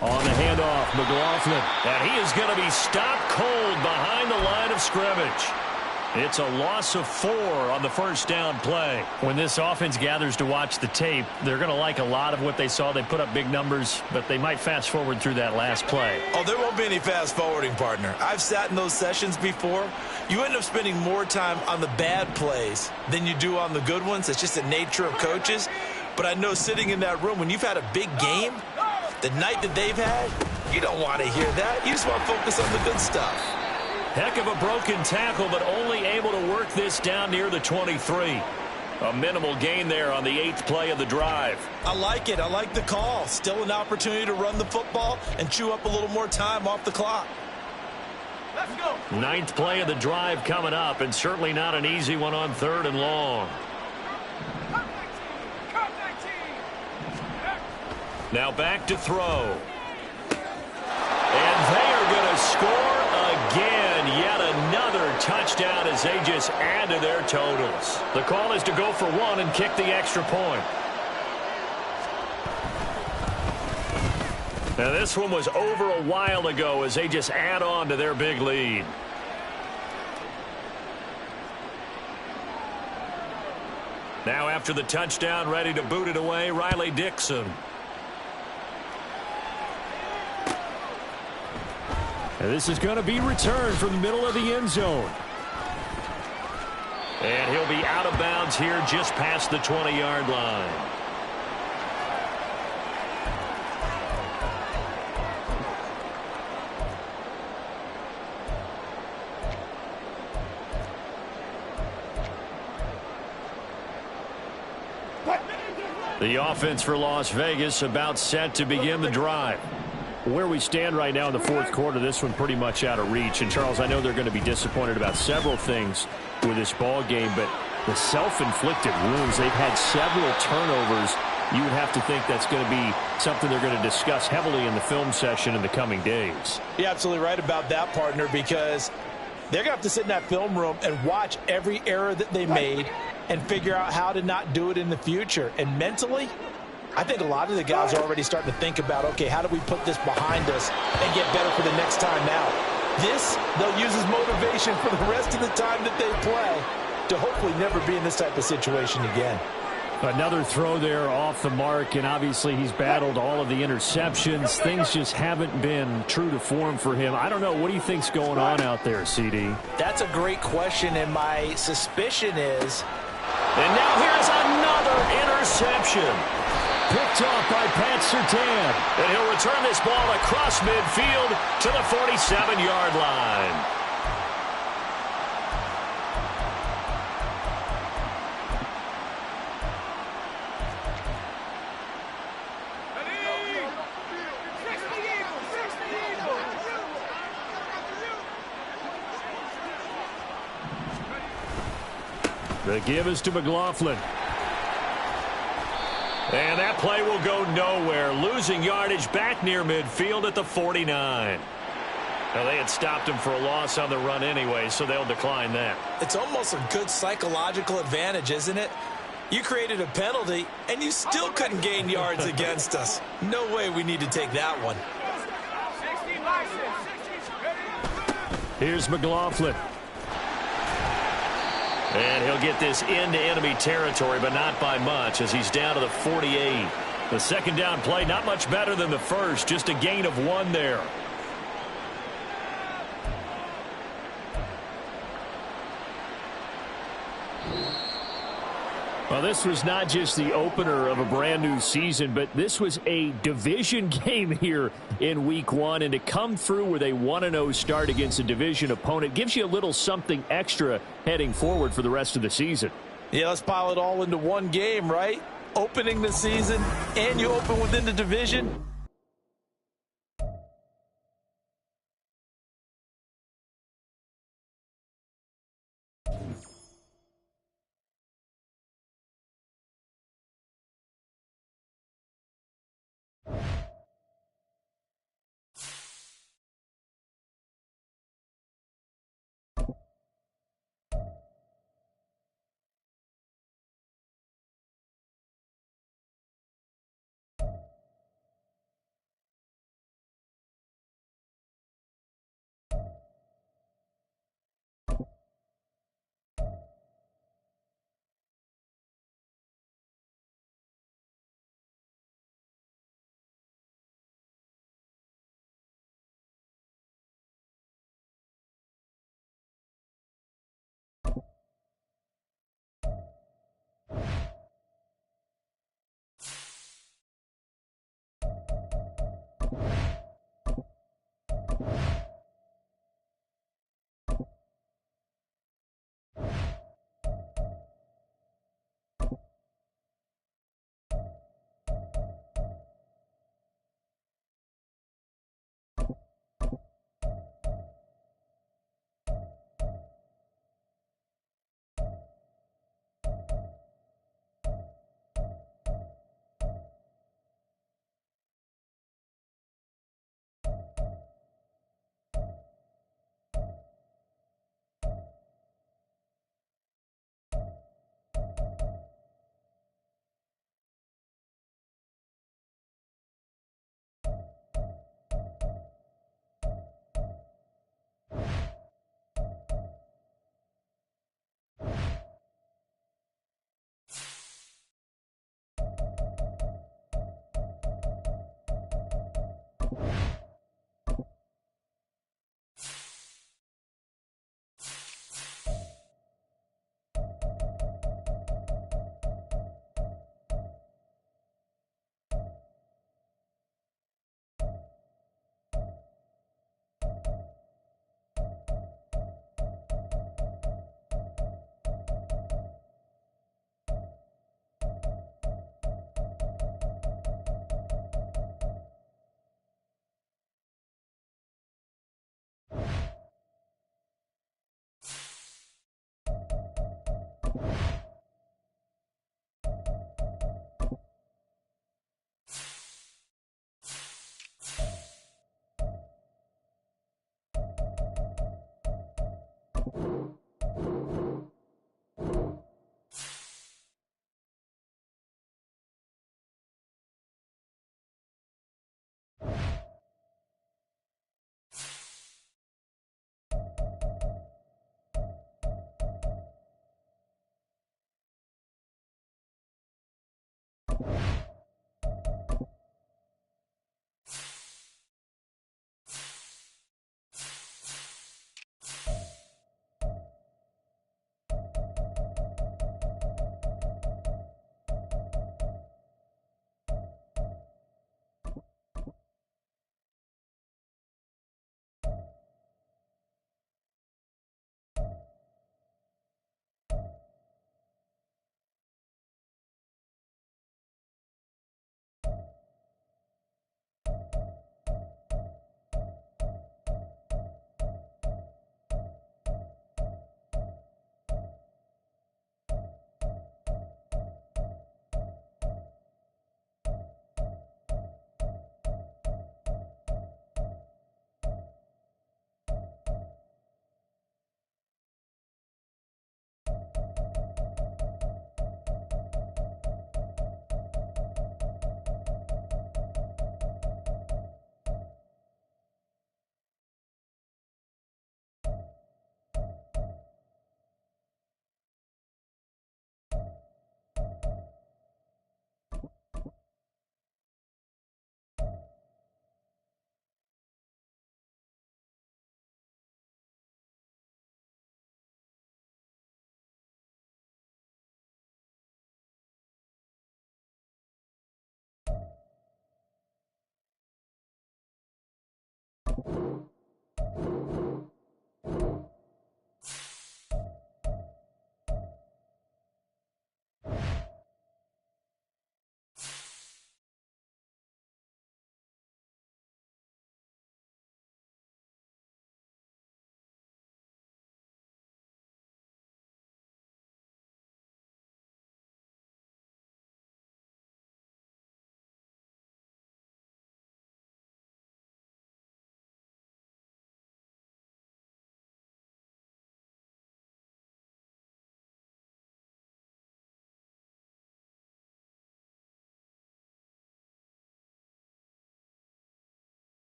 On the handoff, McLaughlin. And he is going to be stopped cold behind the line of scrimmage. It's a loss of 4 on the first down play. When this offense gathers to watch the tape, they're going to like a lot of what they saw. They put up big numbers, but they might fast forward through that last play. Oh, there won't be any fast forwarding, partner. I've sat in those sessions before. You end up spending more time on the bad plays than you do on the good ones. It's just the nature of coaches. But I know sitting in that room, when you've had a big game, the night that they've had, you don't want to hear that. You just want to focus on the good stuff. Heck of a broken tackle, but only able to work this down near the 23. A minimal gain there on the 8th play of the drive. I like it. I like the call. Still an opportunity to run the football and chew up a little more time off the clock. Let's go. 9th play of the drive coming up, and certainly not an easy one on 3rd and long. Cut 19. Now back to throw. And they are going to score again. Yet another touchdown as they just add to their totals. The call is to go for 1 and kick the extra point. Now, this one was over a while ago as they just add on to their big lead. Now, after the touchdown, ready to boot it away, Riley Dixon. And this is going to be returned from the middle of the end zone. And he'll be out of bounds here just past the 20-yard line. The offense for Las Vegas about set to begin the drive. Where we stand right now in the fourth quarter, this one pretty much out of reach. And, Charles, I know they're going to be disappointed about several things with this ball game, but the self-inflicted wounds, they've had several turnovers. You would have to think that's going to be something they're going to discuss heavily in the film session in the coming days. You're absolutely right about that, partner, because they're going to have to sit in that film room and watch every error that they made and figure out how to not do it in the future. And mentally, I think a lot of the guys are already starting to think about, okay, how do we put this behind us and get better for the next time out? This, they'll use as motivation for the rest of the time that they play to hopefully never be in this type of situation again. Another throw there off the mark, and obviously he's battled all of the interceptions. Things just haven't been true to form for him. I don't know. What do you think's going on out there, CD? That's a great question, and my suspicion is... And now here's another interception. Picked off by Pat Surtain. And he'll return this ball across midfield to the 47-yard line. The give is to McLaughlin. And that play will go nowhere. Losing yardage back near midfield at the 49. Now, they had stopped him for a loss on the run anyway, so they'll decline that. It's almost a good psychological advantage, isn't it? You created a penalty, and you still couldn't gain yards against us. No way we need to take that one. Here's McLaughlin. And he'll get this into enemy territory, but not by much, as he's down to the 48. The second down play, not much better than the first, just a gain of 1 there. Well, this was not just the opener of a brand new season, but this was a division game here in week 1. And to come through with a 1-0 start against a division opponent gives you a little something extra heading forward for the rest of the season. Yeah, let's pile it all into one game, right? Opening the season, and you open within the division.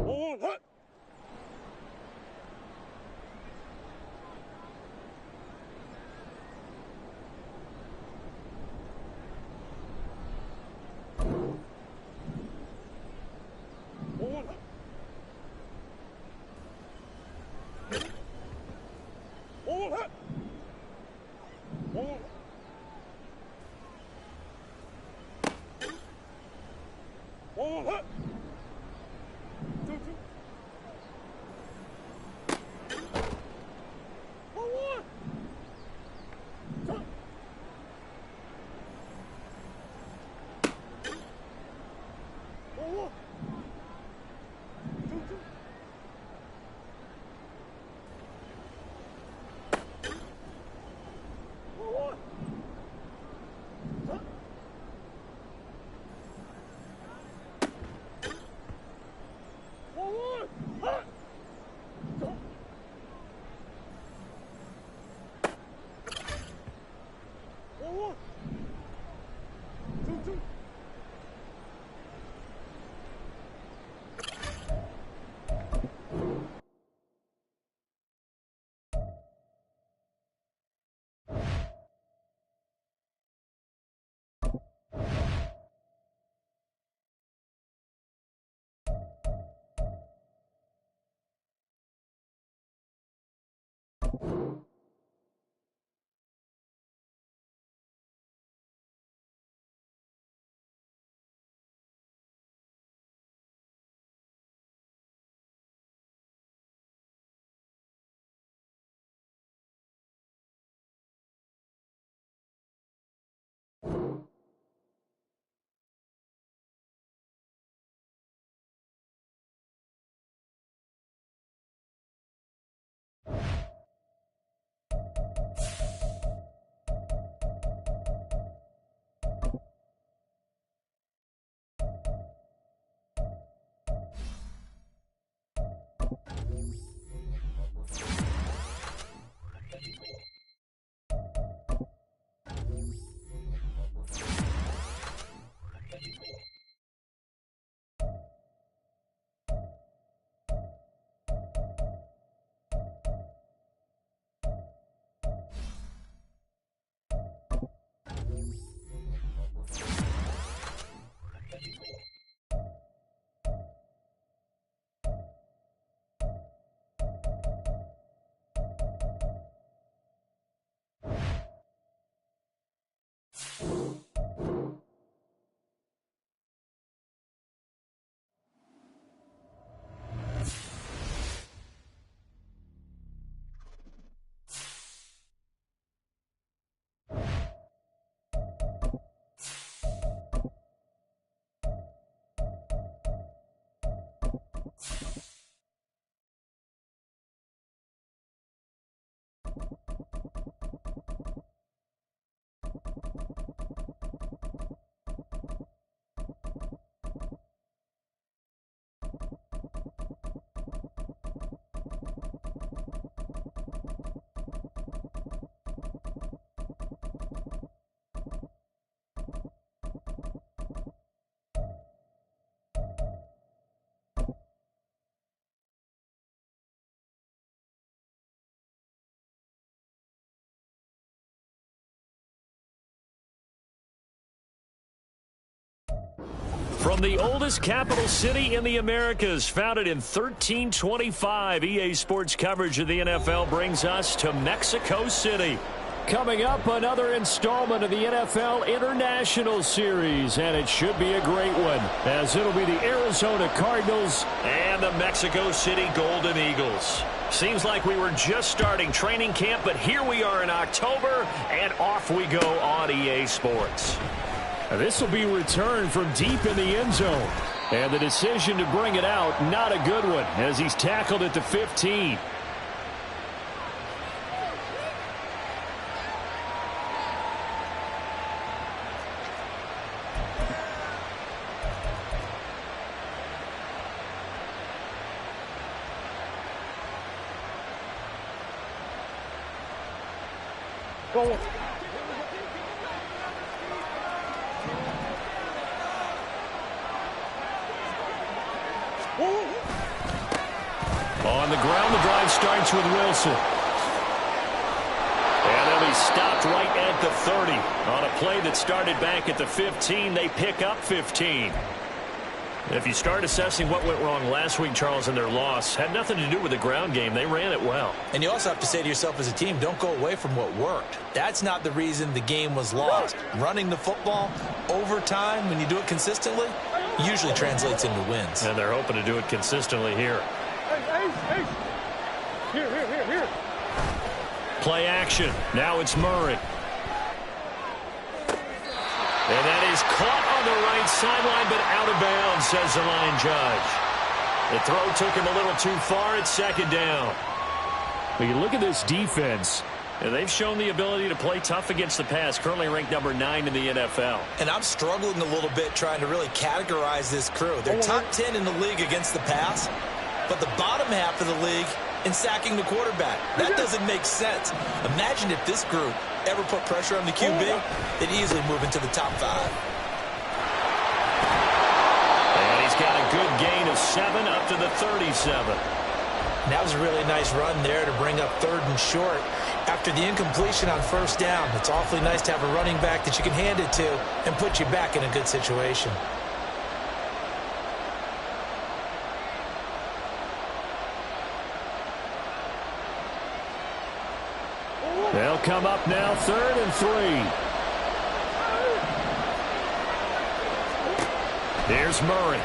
Oh, what? From the oldest capital city in the Americas, founded in 1325, EA Sports coverage of the NFL brings us to Mexico City. Coming up, another installment of the NFL International Series, and it should be a great one, as it'll be the Arizona Cardinals and the Mexico City Golden Eagles. Seems like we were just starting training camp, but here we are in October, and off we go on EA Sports. This will be returned from deep in the end zone. And the decision to bring it out, not a good one, as he's tackled at the 15. Go. On the ground, the drive starts with Wilson. And they'll be stopped right at the 30. On a play that started back at the 15, they pick up 15. If you start assessing what went wrong last week, Charles, in their loss, had nothing to do with the ground game. They ran it well. And you also have to say to yourself as a team, don't go away from what worked. That's not the reason the game was lost. Running the football over time, when you do it consistently, usually translates into wins. And they're hoping to do it consistently here. Hey. Here. Play action. Now it's Murray. And that is caught on the right sideline, but out of bounds, says the line judge. The throw took him a little too far. It's second down. When you look at this defense, they've shown the ability to play tough against the pass, currently ranked number 9 in the NFL. And I'm struggling a little bit trying to really categorize this crew. They're top 10 in the league against the pass, but the bottom half of the league in sacking the quarterback. That doesn't make sense. Imagine if this group ever put pressure on the QB, they'd easily move into the top 5. And he's got a good gain of 7 up to the 37. That was a really nice run there to bring up 3rd and short. After the incompletion on 1st down, it's awfully nice to have a running back that you can hand it to and put you back in a good situation. They'll come up now, 3rd and 3. Here's Murray.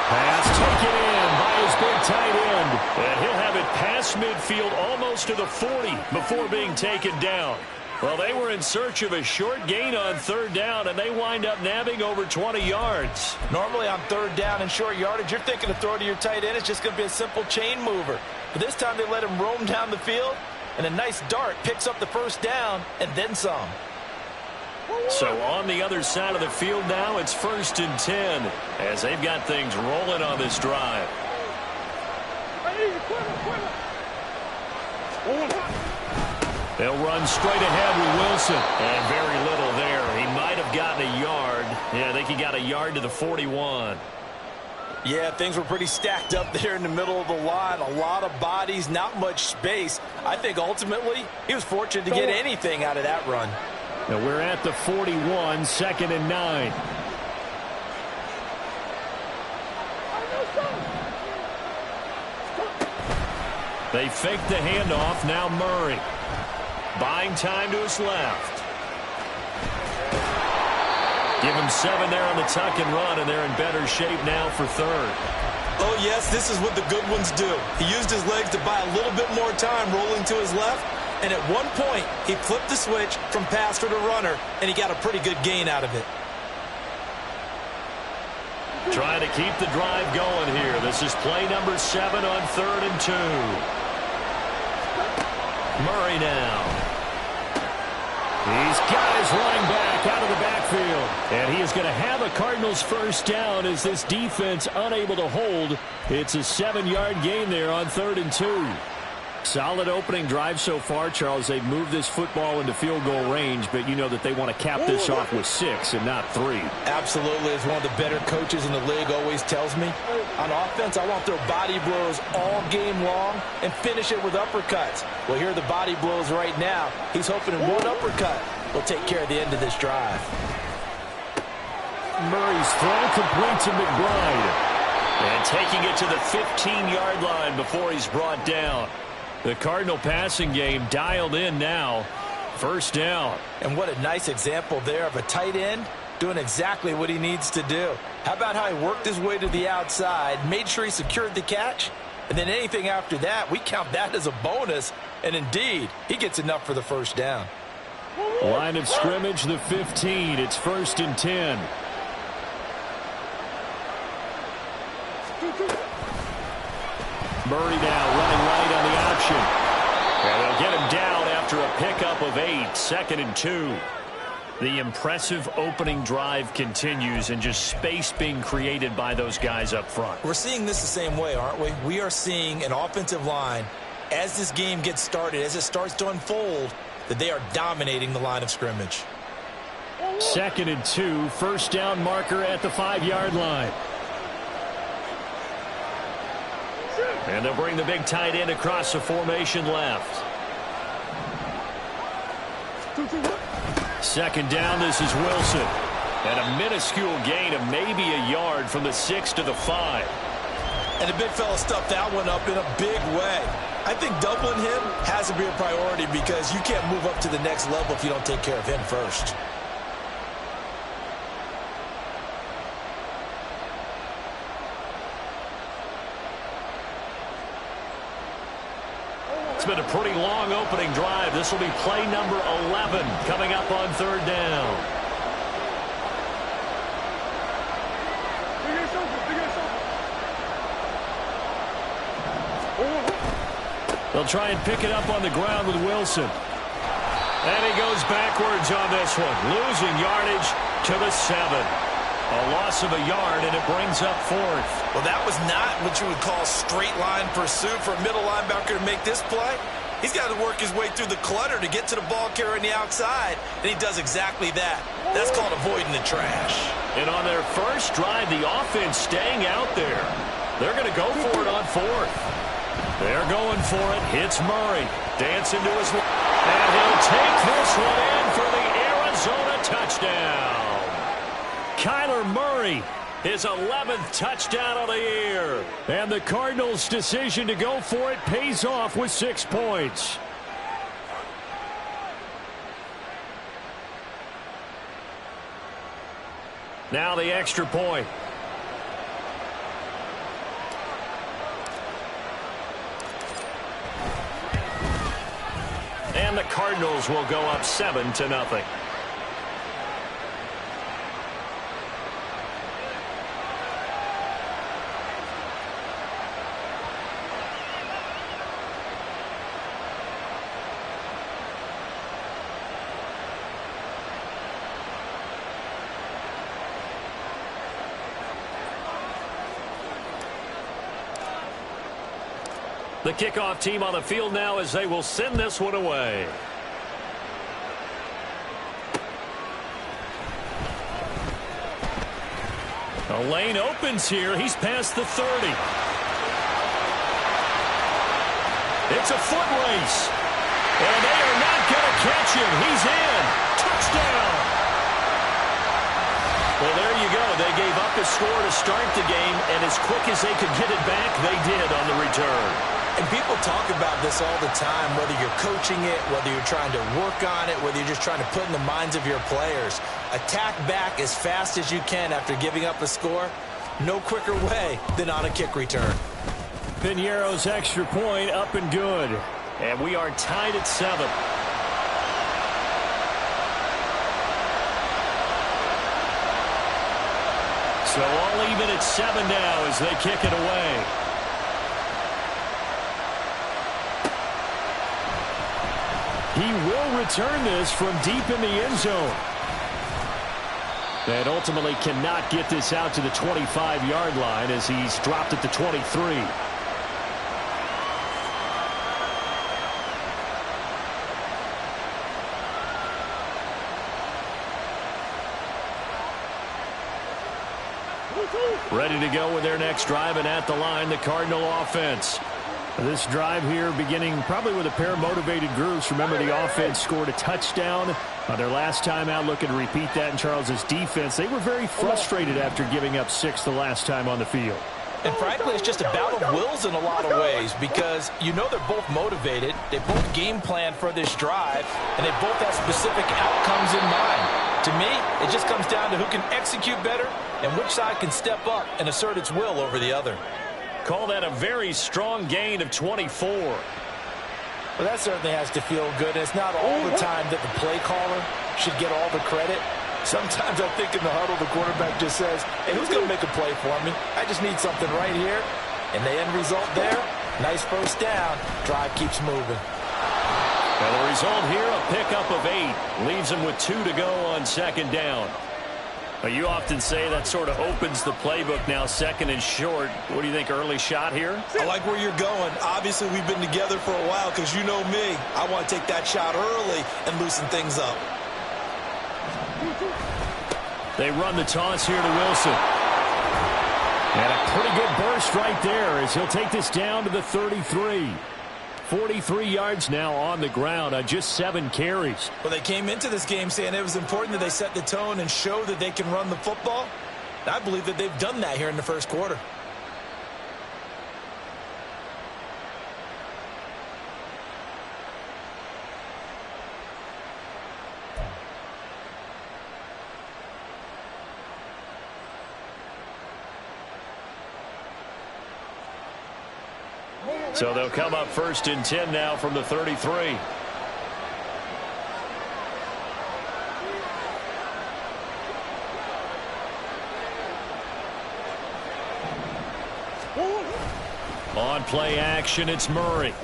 Pass taken in by his big tight end. And he'll have it past midfield almost to the 40 before being taken down. Well, they were in search of a short gain on 3rd down, and they wind up nabbing over 20 yards. Normally on 3rd down and short yardage, you're thinking to throw to your tight end. It's just going to be a simple chain mover. But this time they let him roam down the field, and a nice dart picks up the 1st down and then some. So on the other side of the field now, it's 1st and 10 as they've got things rolling on this drive. They'll run straight ahead with Wilson. And very little there. He might have gotten a yard. Yeah, I think he got a yard to the 41. Yeah, things were pretty stacked up there in the middle of the line. A lot of bodies, not much space. I think ultimately he was fortunate to get anything out of that run. Now we're at the 41, 2nd and 9. They fake the handoff. Now Murray. Buying time to his left. Give him 7 there on the tuck and run, and they're in better shape now for 3rd. Oh, yes, this is what the good ones do. He used his legs to buy a little bit more time rolling to his left, and at one point, he flipped the switch from passer to runner, and he got a pretty good gain out of it. Trying to keep the drive going here. This is play number 7 on 3rd and 2. Murray now. He's got his running back out of the backfield. And he is going to have a Cardinals 1st down as this defense unable to hold. It's a 7-yard gain there on 3rd and 2. Solid opening drive so far, Charles. They've moved this football into field goal range, but you know that they want to cap this off with 6 and not 3. Absolutely. As one of the better coaches in the league always tells me, on offense, I want to throw body blows all game long and finish it with uppercuts. Well, here are the body blows right now. He's hoping in one uppercut will take care of the end of this drive. Murray's throw complete to McBride. And taking it to the 15-yard line before he's brought down. The Cardinal passing game dialed in now. 1st down. And what a nice example there of a tight end doing exactly what he needs to do. How about how he worked his way to the outside, made sure he secured the catch, and then anything after that, we count that as a bonus. And indeed, he gets enough for the 1st down. Line of scrimmage, the 15. It's 1st and 10. Murray now running right on the option. And they'll get him down after a pickup of 8. 2nd and 2. The impressive opening drive continues and just space being created by those guys up front. We're seeing this the same way, aren't we? We are seeing an offensive line as this game gets started, as it starts to unfold, that they are dominating the line of scrimmage. 2nd and 2, first down marker at the 5-yard line. And they'll bring the big tight end across the formation left. 2nd down, this is Wilson. And a minuscule gain of maybe a yard from the 6 to the 5. And the big fella stuffed that one up in a big way. I think doubling him has to be a priority because you can't move up to the next level if you don't take care of him first. It's been a pretty long opening drive. This will be play number 11 coming up on 3rd down. They'll try and pick it up on the ground with Wilson. And he goes backwards on this one, losing yardage to the 7. A loss of a yard, and it brings up 4th. Well, that was not what you would call straight line pursuit for a middle linebacker to make this play. He's got to work his way through the clutter to get to the ball carrier on the outside, and he does exactly that. That's called avoiding the trash. And on their first drive, the offense staying out there. They're going to go for it on 4th. They're going for it. Hits Murray. Dancing to his left. And he'll take this one in for the Arizona touchdown. Kyler Murray, his 11th touchdown of the year. And the Cardinals' decision to go for it pays off with 6 points. Now the extra point. And the Cardinals will go up 7-0. The kickoff team on the field now as they will send this one away. The lane opens here. He's past the 30. It's a foot race. And they are not going to catch him. He's in. Touchdown. Well, there you go. They gave up a score to start the game, and as quick as they could get it back, they did on the return. And people talk about this all the time, whether you're coaching it, whether you're trying to work on it, whether you're just trying to put in the minds of your players. Attack back as fast as you can after giving up a score. No quicker way than on a kick return. Piñeiro's extra point up and good. And we are tied at 7. So all even at 7 now as they kick it away. He will return this from deep in the end zone. And ultimately cannot get this out to the 25-yard line as he's dropped at the 23. Ready to go with their next drive, and at the line, the Cardinal offense. This drive here beginning probably with a pair of motivated groups. Remember, the offense scored a touchdown their last time out, looking to repeat that in Charles's defense. They were very frustrated after giving up 6 the last time on the field. And frankly, it's just a battle of wills in a lot of ways because you know they're both motivated. They both game plan for this drive, and they both have specific outcomes in mind. To me, it just comes down to who can execute better and which side can step up and assert its will over the other. Call that a very strong gain of 24. Well, that certainly has to feel good. It's not all the time that the play caller should get all the credit. Sometimes I think in the huddle, the quarterback just says, hey, who's going to make a play for me? I just need something right here. And the end result there, nice first down. Drive keeps moving. And the result here, a pickup of 8. Leaves them with 2 to go on 2nd down. Well, you often say that sort of opens the playbook now, second and short. What do you think, early shot here? I like where you're going. Obviously, we've been together for a while because you know me. I want to take that shot early and loosen things up. They run the toss here to Wilson. And a pretty good burst right there as he'll take this down to the 33. 43 yards now on the ground on just 7 carries. Well, they came into this game saying it was important that they set the tone and show that they can run the football. I believe that they've done that here in the first quarter. So they'll come up 1st and 10 now from the 33. On play action, it's Murray.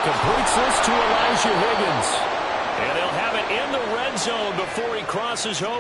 Completes this to Elijah Higgins. And they'll have it in the red zone before he crosses over.